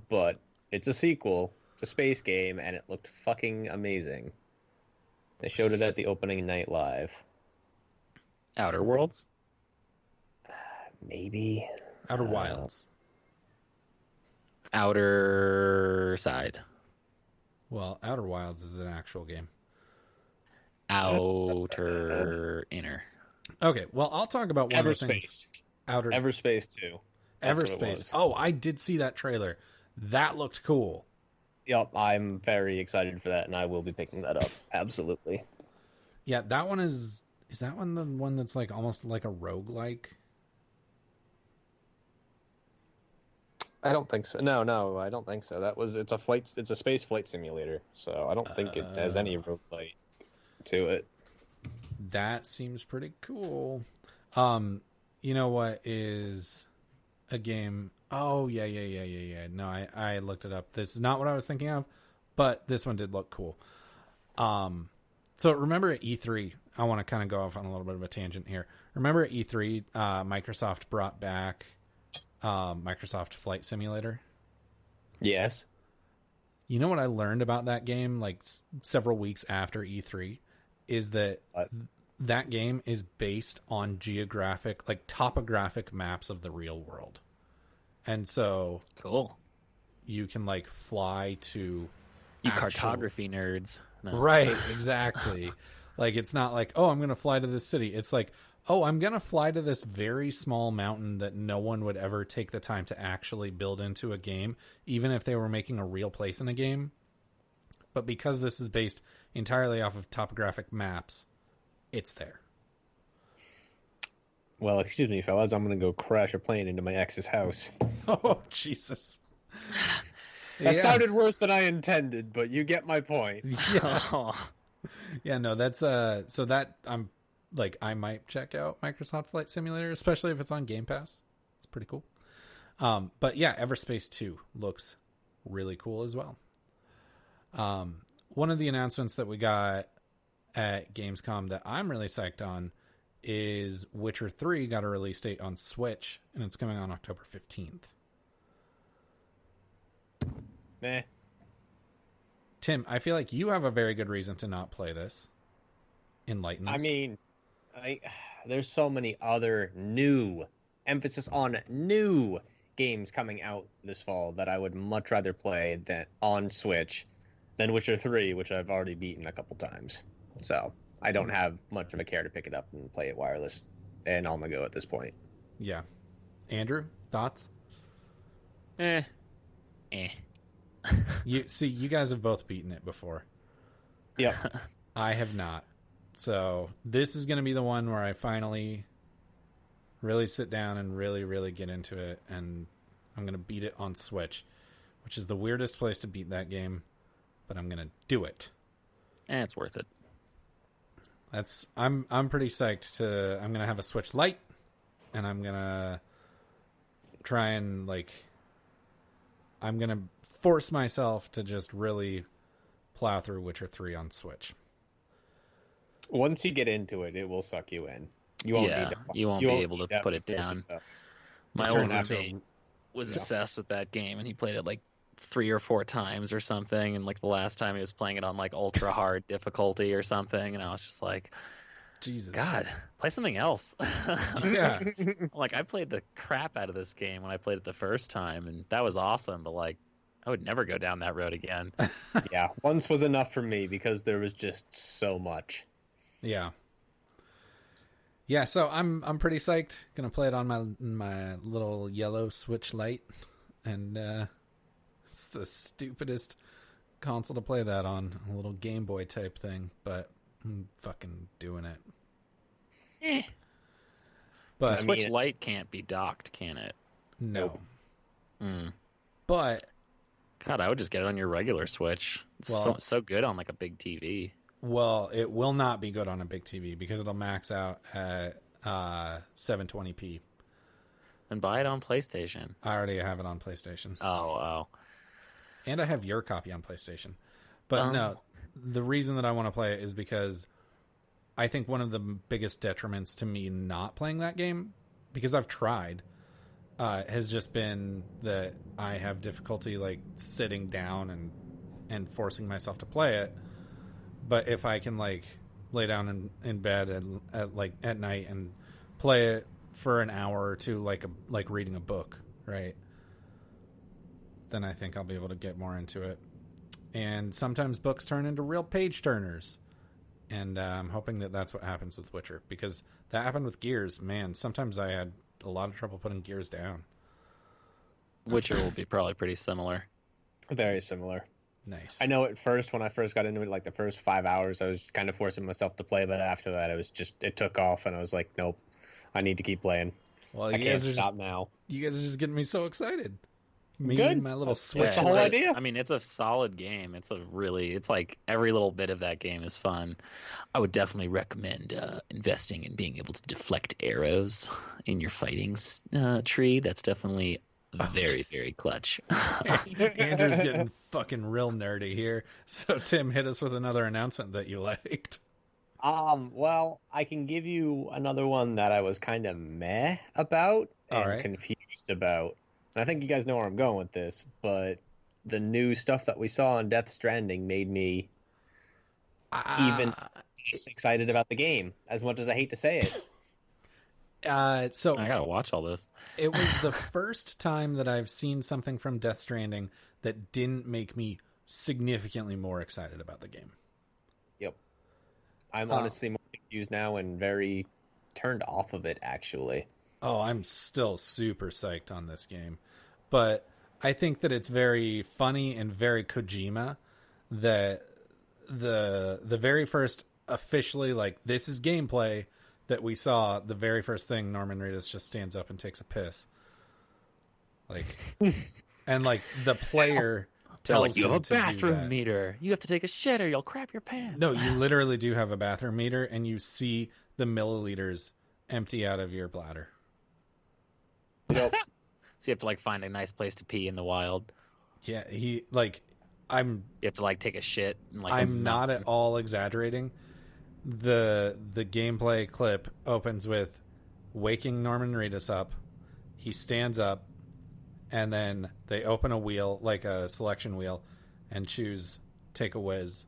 but it's a sequel. It's a space game, and it looked fucking amazing. They showed it at the opening night live. Outer Worlds? Maybe. Outer Wilds. Outer Side. Well, Outer Wilds is an actual game. Outer Inner. Okay, well, I'll talk about one of the things. Everspace. Everspace 2. That's what it Everspace. was. Oh, I did see that trailer. That looked cool. Yep, I'm very excited for that, and I will be picking that up. Absolutely. Yeah, that one is that one the one that's like almost like a roguelike? I don't think so. No, I don't think so. It's a space flight simulator, so I don't think it has any roguelite to it. That seems pretty cool. You know what is a game? Oh, yeah. No, I looked it up. This is not what I was thinking of, but this one did look cool. So remember at E3, I want to kind of go off on a little bit of a tangent here. Remember at E3, Microsoft brought back Microsoft Flight Simulator? Yes. You know what I learned about that game like several weeks after E3 is that that game is based on topographic maps of the real world. And so Cool. you can like fly to You actual- cartography nerds. No. Right, exactly. Like, it's not like, oh, I'm going to fly to this city. It's like, oh, I'm going to fly to this very small mountain that no one would ever take the time to actually build into a game, even if they were making a real place in a game. But because this is based entirely off of topographic maps, it's there. Well, excuse me, fellas. I'm going to go crash a plane into my ex's house. Oh, Jesus. That sounded worse than I intended, but you get my point. Yeah. Oh, Yeah, no, that's so that I'm like, I might check out Microsoft Flight Simulator, especially if it's on Game Pass. It's pretty cool. But yeah, Everspace 2 looks really cool as well. One of the announcements that we got at Gamescom that I'm really psyched on is Witcher 3 got a release date on Switch, and it's coming on October 15th. Meh. Tim, I feel like you have a very good reason to not play this. Enlighten us. I mean, there's so many other new, emphasis on new games coming out this fall that I would much rather play than on Switch than Witcher 3, which I've already beaten a couple times. So I don't have much of a care to pick it up and play it wireless and on the go at this point. Yeah. Andrew, thoughts? eh. You see, you guys have both beaten it before. Yep. I have not. So this is going to be the one where I finally really sit down and really, really get into it. And I'm going to beat it on Switch, which is the weirdest place to beat that game. But I'm going to do it. It's worth it. I'm pretty psyched to. I'm going to have a Switch Lite. And I'm going to try and like. I'm going to force myself to just really plow through Witcher 3 on Switch. Once you get into it, it will suck you in. You won't Yeah, need to, you won't be able to put it force down. yourself. My It old turns into roommate was Yeah. obsessed with that game, and he played it like 3 or 4 times or something. And like the last time he was playing it on like ultra hard difficulty or something, and I was just like, Jesus. God, play something else. Yeah. Like I played the crap out of this game when I played it the first time, and that was awesome. But like, I would never go down that road again. Yeah, once was enough for me because there was just so much. Yeah. Yeah, so I'm pretty psyched. Gonna play it on my little yellow Switch Lite, and it's the stupidest console to play that on, a little Game Boy type thing, but I'm fucking doing it. The But Switch mean- Lite can't be docked, can it? no. Nope. Mm. But God, I would just get it on your regular Switch. It's Well- so good on like a big TV. well, it will not be good on a big TV because it'll max out at 720p. And buy it on PlayStation. I already have it on PlayStation. Oh. And I have your copy on PlayStation. But no, the reason that I want to play it is because I think one of the biggest detriments to me not playing that game, because I've tried, has just been that I have difficulty like sitting down and forcing myself to play it. But if I can like lay down in bed at night and play it for an hour or two, like reading a book, right? Then I think I'll be able to get more into it. And sometimes books turn into real page turners. And I'm hoping that that's what happens with Witcher. Because that happened with Gears. Man, sometimes I had a lot of trouble putting Gears down. Witcher will be probably pretty similar. Very similar. Nice. I know at first, when I first got into it, like the first 5 hours, I was kind of forcing myself to play, but after that, it took off, and I was like, nope, I need to keep playing. Well, I can't stop now. You guys are just getting me so excited. Me Good. and my little That's Switch. the whole it's idea. I mean, it's a solid game. It's like every little bit of that game is fun. I would definitely recommend investing in being able to deflect arrows in your fighting tree. That's definitely very, very clutch. Andrew's getting fucking real nerdy here. So, Tim, hit us with another announcement that you liked. Well, I can give you another one that I was kind of meh about and All right. confused about. And I think you guys know where I'm going with this, but the new stuff that we saw on Death Stranding made me even less excited about the game, as much as I hate to say it. So I gotta watch all this. it was the first time that I've seen something from Death Stranding that didn't make me significantly more excited about the game. Yep. I'm honestly more confused now and very turned off of it, actually. Oh, I'm still super psyched on this game. But I think that it's very funny and very Kojima that the very first officially, like, this is gameplay that we saw, the very first thing, Norman Reedus just stands up and takes a piss. Like, and like the player tells like, you him have a to do bathroom that. meter. You have to take a shit or you'll crap your pants. No, you literally do have a bathroom meter, and you see the milliliters empty out of your bladder. Yep. So you have to like find a nice place to pee in the wild. Yeah, you have to like take a shit. And, like, I'm not at all exaggerating. The gameplay clip opens with waking Norman Reedus up. He stands up, and then they open a wheel, like a selection wheel, and choose take a whiz,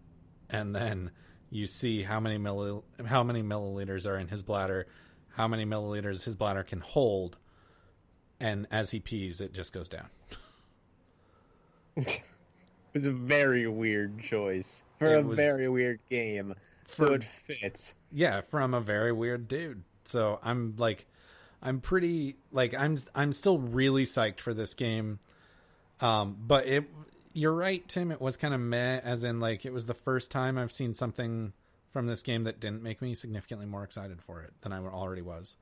and then you see how many milliliters are in his bladder, how many milliliters his bladder can hold, and as he pees, it just goes down. It was a very weird choice for a very weird game. So it fits. Yeah, from a very weird dude. So I'm still really psyched for this game. But you're right, Tim, it was kind of meh, as in like it was the first time I've seen something from this game that didn't make me significantly more excited for it than I already was.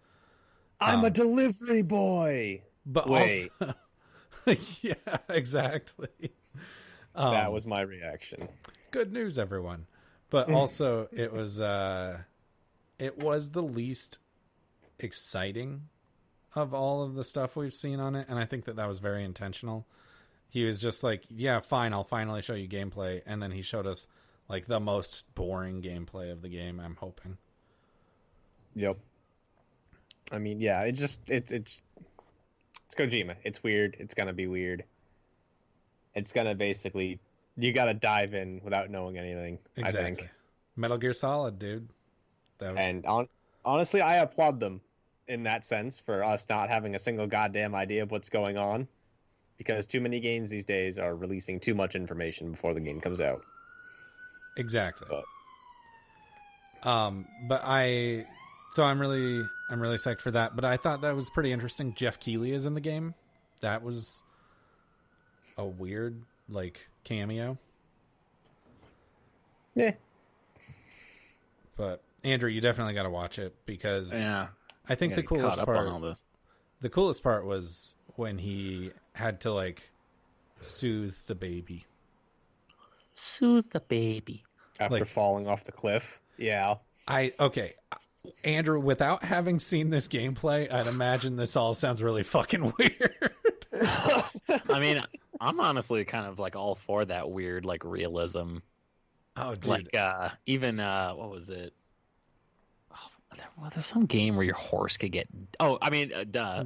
I'm a delivery boy. But wait. Also, yeah, exactly. That was my reaction. Good news, everyone. But also, it was the least exciting of all of the stuff we've seen on it, and I think that was very intentional. He was just like, yeah, fine, I'll finally show you gameplay, and then he showed us like the most boring gameplay of the game, I'm hoping. Yep. I mean, yeah, it's Kojima. It's weird. It's gonna be weird. It's gonna basically, you gotta dive in without knowing anything. Exactly. I think. Metal Gear Solid, dude. Honestly, I applaud them in that sense for us not having a single goddamn idea of what's going on, because too many games these days are releasing too much information before the game comes out. Exactly. But I'm really psyched for that. But I thought that was pretty interesting. Jeff Keighley is in the game. That was a weird cameo. Yeah. But Andrew, you definitely got to watch it, because I think the coolest part was when he had to soothe the baby. Soothe the baby. After falling off the cliff. Yeah. Andrew, without having seen this gameplay, I'd imagine this all sounds really fucking weird. I mean, I'm honestly kind of all for that weird realism. Oh, dude. Even what was it? Well, there's some game where your horse could get. Oh, I mean,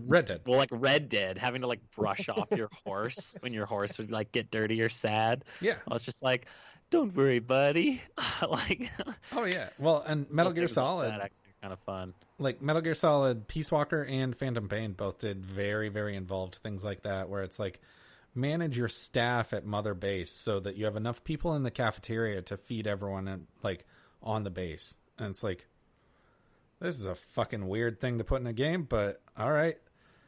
Red Dead. Well, Red Dead, having to brush off your horse when your horse would get dirty or sad. Yeah, I was just like, "Don't worry, buddy." Oh yeah. Well, and Metal Gear Solid. That actually kind of fun. Metal Gear Solid, Peace Walker, and Phantom Pain both did very, very involved things like that, where it's manage your staff at Mother Base so that you have enough people in the cafeteria to feed everyone on the base. And it's this is a fucking weird thing to put in a game, but all right.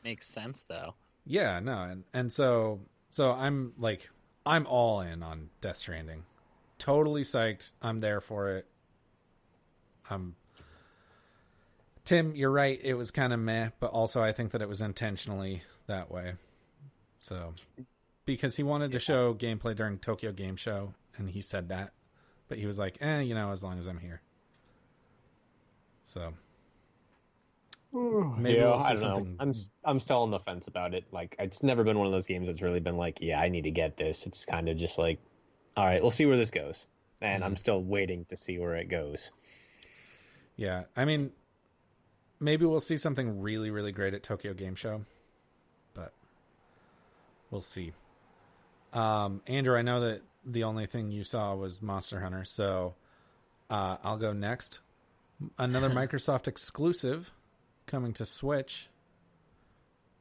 Makes sense though. Yeah, no, and so I'm I'm all in on Death Stranding. Totally psyched. I'm there for it. Tim, you're right. It was kind of meh, but also I think that it was intentionally that way. So, because he wanted to show gameplay during Tokyo Game Show, and he said that, but he was like, as long as I'm here. So, maybe we'll see I don't something. know. I'm still on the fence about it. It's never been one of those games that's really been I need to get this. It's kind of just all right, we'll see where this goes. And I'm still waiting to see where it goes. Yeah, I mean, maybe we'll see something really, really great at Tokyo Game Show, but we'll see. Andrew, I know that the only thing you saw was Monster Hunter, so I'll go next. Another Microsoft exclusive, coming to Switch,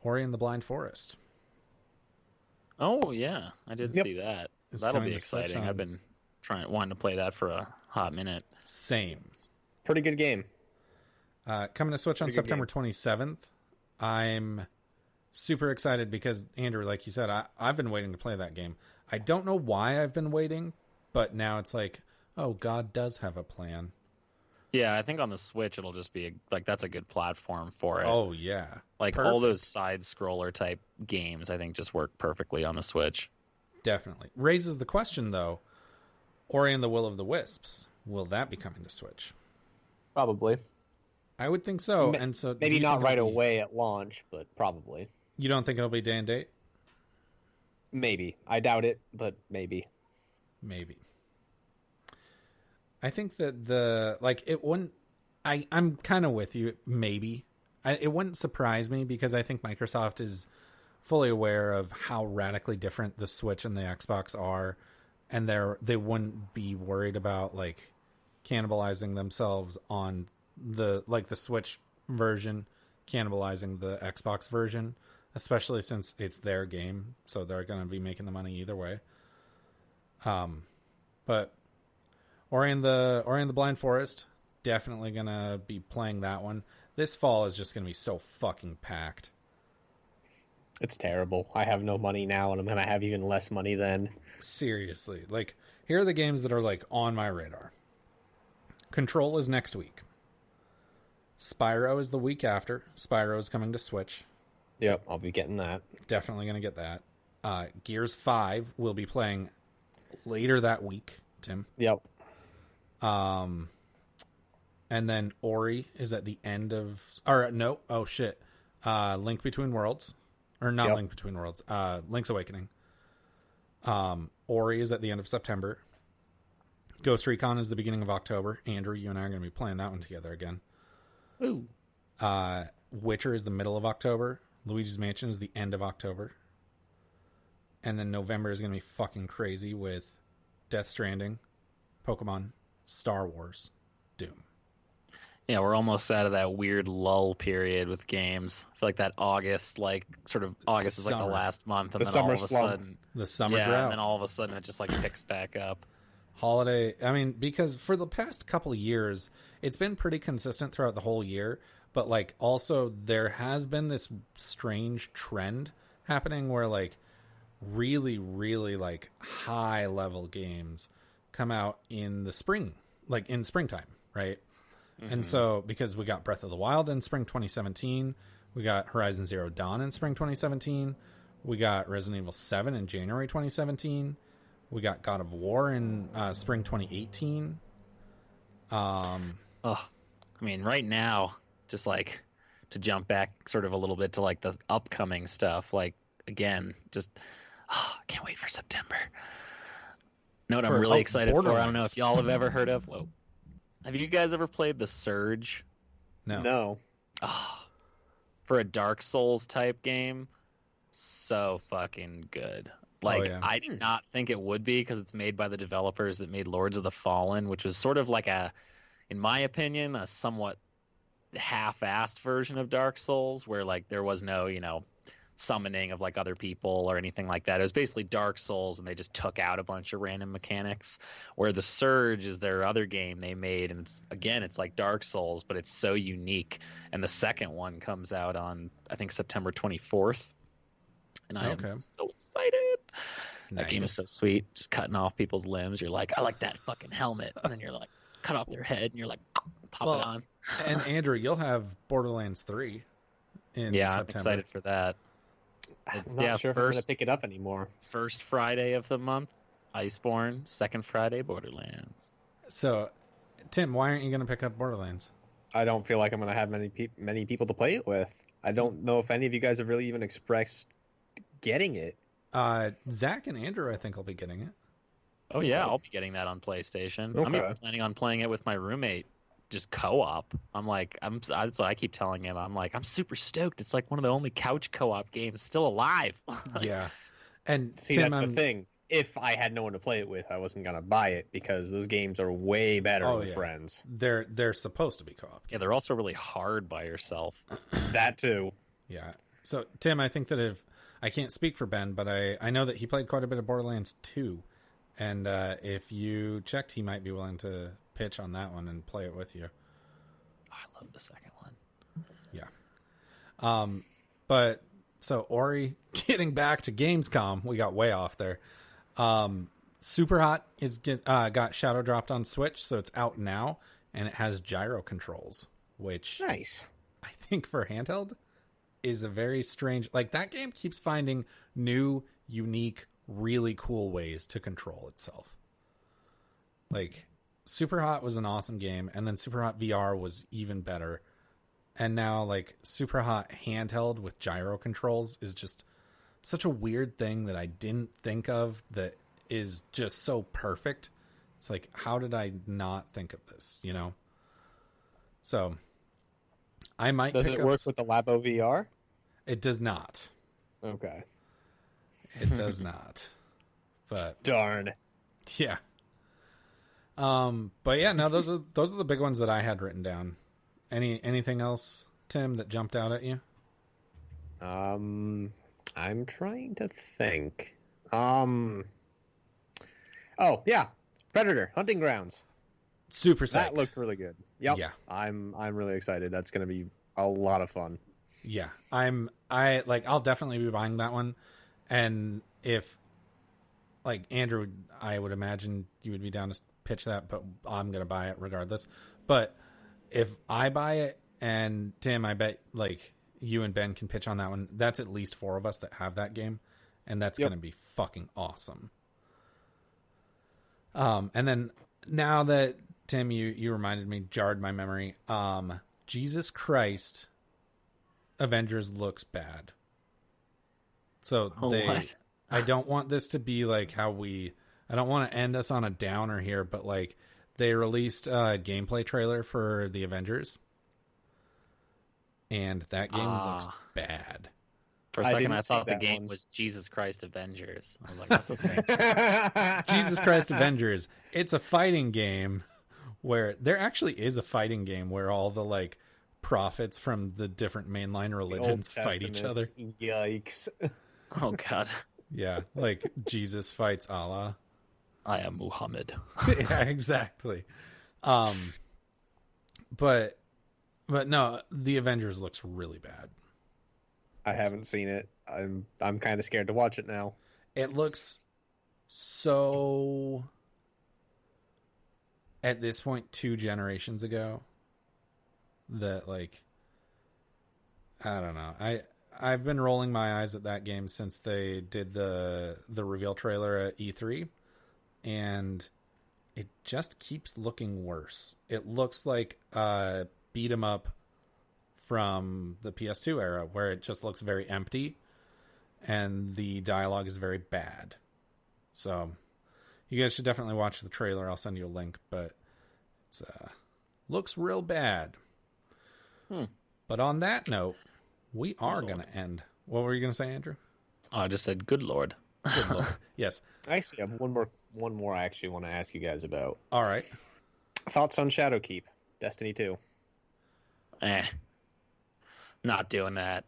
Ori and the Blind Forest. Oh yeah, I did see that. It's That'll coming be to Switch exciting. on- I've been wanting to play that for a hot minute. Same. Pretty good game. Coming to Switch on Pretty good September 27th. I'm super excited because, Andrew, like you said, I've been waiting to play that game. I don't know why I've been waiting, but now it's like, oh, God does have a plan. Yeah, I think on the Switch it'll just be that's a good platform for it. Oh, yeah. Like Perfect. all those side scroller type games, I think just work perfectly on the Switch. Definitely. Raises the question, though, Ori and the Will of the Wisps, will that be coming to Switch? Probably. I would think so. And so Maybe not right away at launch, but probably. You don't think it'll be day and date? Maybe. I doubt it, but maybe. Maybe. I think that it wouldn't. I'm kind of with you. Maybe it wouldn't surprise me because I think Microsoft is fully aware of how radically different the Switch and the Xbox are, and they wouldn't be worried about like cannibalizing themselves on the Switch version, cannibalizing the Xbox version, especially since it's their game, so they're going to be making the money either way. But Ori and the Blind Forest, definitely going to be playing that one. This fall is just going to be so fucking packed. It's terrible. I have no money now, and I'm going to have even less money then. Seriously. Like, here are the games that are, like, on my radar. Control is next week. Spyro is the week after. Spyro is coming to Switch. Yep, I'll be getting that. Definitely going to get that. Gears 5 will be playing later that week, Tim. Yep. And then Ori is at the end of... Or, no. Oh, shit. Link Between Worlds. Or not Yep. Link Between Worlds. Link's Awakening. Ori is at the end of September. Ghost Recon is the beginning of October. Andrew, you and I are going to be playing that one together again. Ooh. Witcher is the middle of October. Luigi's Mansion is the end of October. And then November is going to be fucking crazy with Death Stranding, Pokemon, Star Wars, Doom. Yeah, we're almost out of that weird lull period with games. I feel like that August, August is like the Summer. last month, and The then summer all of a slump. sudden, The summer yeah, drought. and then all of a sudden it just like picks back up. Holiday. I mean, because for the past couple of years, it's been pretty consistent throughout the whole year. But like, also there has been this strange trend happening where like really, really like high level games come out in the spring, like in springtime, right? And so, because we got Breath of the Wild in spring 2017, we got Horizon Zero Dawn in spring 2017, we got Resident Evil 7 in January 2017, we got God of War in spring 2018. Oh, I mean, right now, just like to jump back sort of a little bit to like the upcoming stuff, like again, just I can't wait for September. Know what I'm really excited for? I don't know if y'all have ever heard of. Whoa. Have you guys ever played The Surge? No. Oh, for a Dark Souls type game, so fucking good. Like, yeah. I did not think it would be because it's made by the developers that made Lords of the Fallen, which was sort of like in my opinion, a somewhat half-assed version of Dark Souls, where like there was no, summoning of like other people or anything like that. It was basically Dark Souls, and they just took out a bunch of random mechanics. Where The Surge is their other game they made, and it's like Dark Souls, but it's so unique. And the second one comes out on, I think, September 24th, and I am so excited. That game is so sweet. Just cutting off people's limbs. You're like, I like that fucking helmet, and then you're like, cut off their head, and you're like, pop it on. And Andrew, you'll have Borderlands 3 in September. I'm excited for that. I'm not sure if I'm going to pick it up anymore. First Friday of the month, Iceborne. Second Friday, Borderlands. So, Tim, why aren't you going to pick up Borderlands? I don't feel like I'm going to have many people to play it with. I don't know if any of you guys have really even expressed getting it. Zach and Andrew, I think, will be getting it. Oh yeah, I'll be getting that on PlayStation. Okay. I'm even planning on playing it with my roommate, just co-op. So I keep telling him, I'm super stoked. It's like one of the only couch co-op games still alive. Yeah. And See, Tim, that's the thing. if I had no one to play it with, I wasn't gonna buy it because those games are way better with friends. They're supposed to be co-op games. Yeah, they're also really hard by yourself. That too. Yeah. So, Tim, I think that if I can't speak for Ben, but I know that he played quite a bit of Borderlands 2. And if you checked, he might be willing to pitch on that one and play it with you. Oh, I love the second one. Yeah. But so Ori, getting back to Gamescom, we got way off there. Super Hot got shadow dropped on Switch, so it's out now, and it has gyro controls, which Nice. I think for handheld is a very strange. Like, that game keeps finding new, unique, really cool ways to control itself. Like, Super Hot was an awesome game, and then Super Hot VR was even better. And now, like, Super Hot handheld with gyro controls is just such a weird thing that I didn't think of that is just so perfect. It's like, how did I not think of this, you know? So, I might Does pick it up... work with the Labo VR? It does not. Okay. It does not. But Darn. yeah. But yeah, no, those are the big ones that I had written down. Anything else, Tim, that jumped out at you? I'm trying to think. Oh yeah, Predator Hunting Grounds. Super psyched. That looked really good. Yep. Yeah. I'm really excited. That's gonna be a lot of fun. Yeah. I'll definitely be buying that one. And if, like, Andrew, I would imagine you would be down to pitch that, but I'm going to buy it regardless. But if I buy it, and Tim, I bet, like, you and Ben can pitch on that one, that's at least 4 of us that have that game, and that's going to be fucking awesome. And then, now that, Tim, you reminded me, jarred my memory, Jesus Christ, Avengers looks bad. So What? I don't want this to be like I don't want to end us on a downer here, but like, they released a gameplay trailer for the Avengers, and that game looks bad. For a I second, didn't I see thought the that game one. was Jesus Christ Avengers. I was like, that's a strange. Jesus Christ Avengers. It's a fighting game where there actually is a fighting game where all the, like, prophets from the different mainline religions fight each other. Yikes. Oh, God. Yeah, like Jesus fights Allah. I am Muhammad. Yeah, exactly. But no, the Avengers looks really bad. I haven't seen it. I'm kind of scared to watch it now. It looks so, at this point, 2 generations ago, that, like, I don't know. I've been rolling my eyes at that game since they did the reveal trailer at E3, and it just keeps looking worse. It looks like a beat 'em up from the PS2 era, where it just looks very empty and the dialogue is very bad. So you guys should definitely watch the trailer. I'll send you a link, but it's looks real bad. But on that note, we are going to end. What were you going to say, Andrew? Oh, I just said, good Lord. Good Lord. Yes. I actually have one more I actually want to ask you guys about. All right. Thoughts on Shadowkeep, Destiny 2. Not doing that.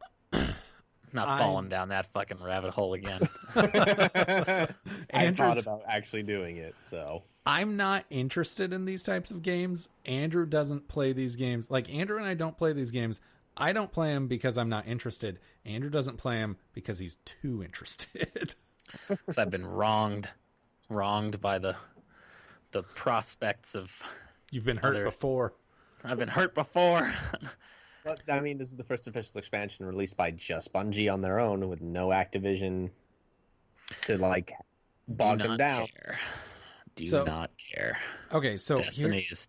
Not falling down that fucking rabbit hole again. I Andrew's- thought about actually doing it, so. I'm not interested in these types of games. Andrew doesn't play these games. Like, Andrew and I don't play these games. I don't play them because I'm not interested. Andrew doesn't play them because he's too interested. Because I've been wronged by the prospects of. You've been hurt before. I've been hurt before. But, I mean, this is the first official expansion released by just Bungie on their own with no Activision to, like, bog them down. Do not care. Okay, so Destiny is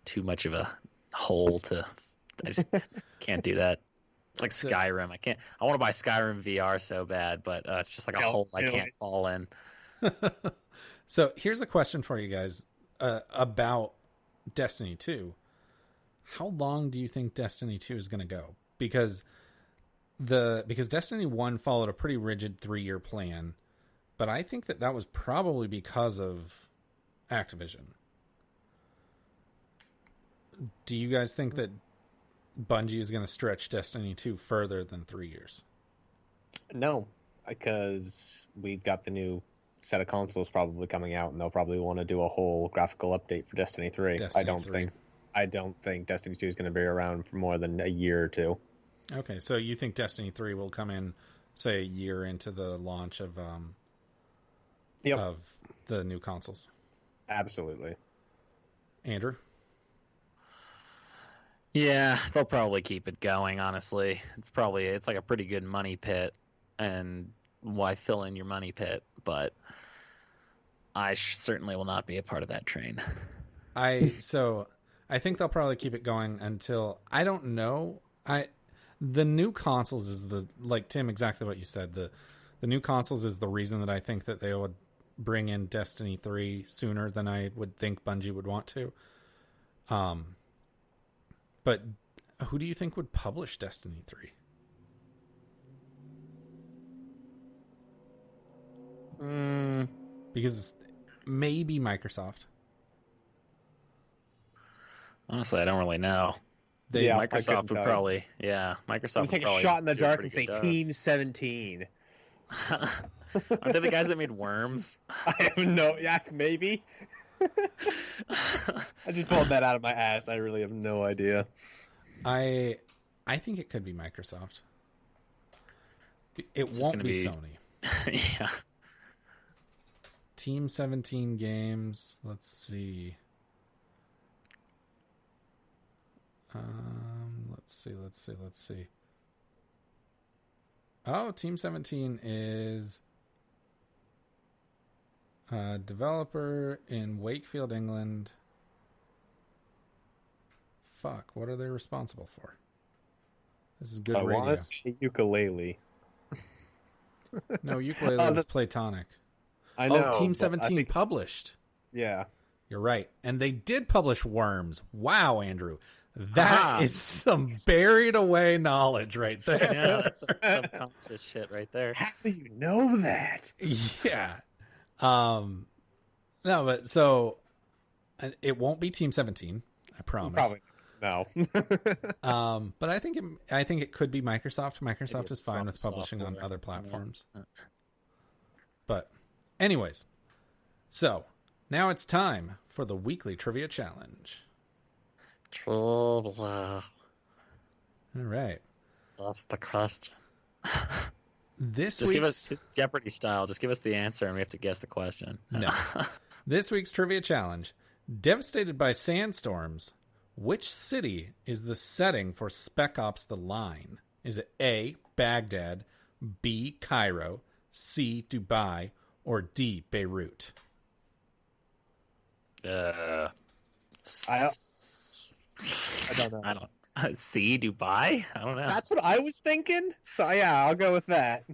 too much of a hole to. I just can't do that. It's like Skyrim. I want to buy Skyrim VR so bad, but it's just like a hole I can't fall in. So here's a question for you guys about Destiny 2. How long do you think Destiny 2 is going to go? Because Destiny 1 followed a pretty rigid 3-year plan, but I think that was probably because of Activision. Do you guys think that Bungie is going to stretch Destiny 2 further than 3 years? No, because we've got the new set of consoles probably coming out, and they'll probably want to do a whole graphical update for Destiny 3. I don't think Destiny 2 is going to be around for more than a year or two. Okay, so you think Destiny 3 will come in, say, a year into the launch of the new consoles? Absolutely. Andrew? Yeah, they'll probably keep it going, honestly. It's like a pretty good money pit, and why fill in your money pit? But I certainly will not be a part of that train. I think they'll probably keep it going until, I don't know. The new consoles is like Tim, exactly what you said. The new consoles is the reason that I think that they would bring in Destiny 3 sooner than I would think Bungie would want to. But who do you think would publish Destiny 3? Because maybe Microsoft. Honestly, I don't really know. Microsoft would probably, Microsoft would take probably a shot in the do a dark pretty and say good job. Team 17. Aren't they the guys that made Worms? I have no, maybe. I just pulled that out of my ass. I really have no idea. I think it could be Microsoft. It won't be Sony. Yeah. Team 17 Games. Let's see. Let's see. Oh, Team 17 is a developer in Wakefield, England. Fuck, what are they responsible for? This is good radio. I want to say ukulele. No, ukulele is Platonic. I know. Oh, Team 17 published. Yeah. You're right. And they did publish Worms. Wow, Andrew. That is some buried away knowledge right there. Yeah, that's some subconscious shit right there. How do you know that? Yeah. No, but so it won't be Team 17, I promise. Probably no. But I think it could be Microsoft. Microsoft is fine with publishing on other platforms. But anyways, so now it's time for the weekly trivia challenge. All right. That's the question. Just give us Jeopardy style. Just give us the answer, and we have to guess the question. No. This week's trivia challenge: devastated by sandstorms, which city is the setting for Spec Ops: The Line? Is it A, Baghdad, B, Cairo, C, Dubai, or D, Beirut? I don't know. I don't see Dubai. I don't know. That's what I was thinking. So yeah, I'll go with that.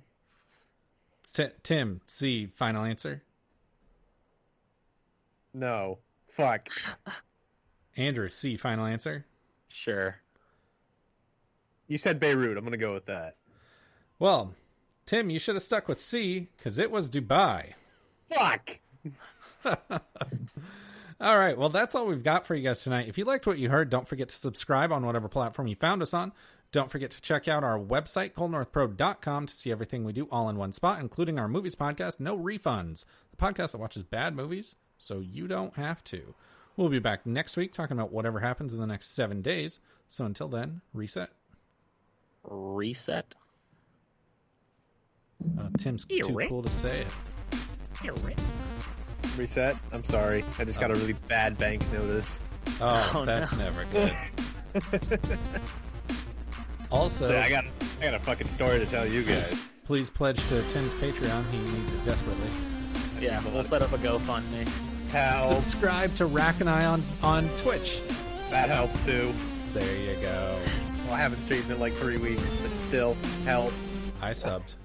Tim, C, final answer. No. Fuck. Andrew, C, final answer. Sure. You said Beirut. I'm gonna go with that. Well, Tim, you should have stuck with C because it was Dubai. Fuck. All right, well, that's all we've got for you guys tonight. If you liked what you heard, don't forget to subscribe on whatever platform you found us on. Don't forget to check out our website, coldnorthpro.com, to see everything we do all in one spot, including our movies podcast, No Refunds, the podcast that watches bad movies so you don't have to. We'll be back next week talking about whatever happens in the next 7 days. So until then, reset. Reset? Tim's too cool to say it. Reset? I'm sorry. I just got a really bad bank notice. Oh, that's never good. Also, so I got a fucking story to tell you guys. Please pledge to Tim's Patreon. He needs it desperately. Yeah, we'll set up a GoFundMe. Help. Subscribe to Rack and I on Twitch. That helps too. There you go. Well, I haven't streamed in like 3 weeks, but still, help. I subbed.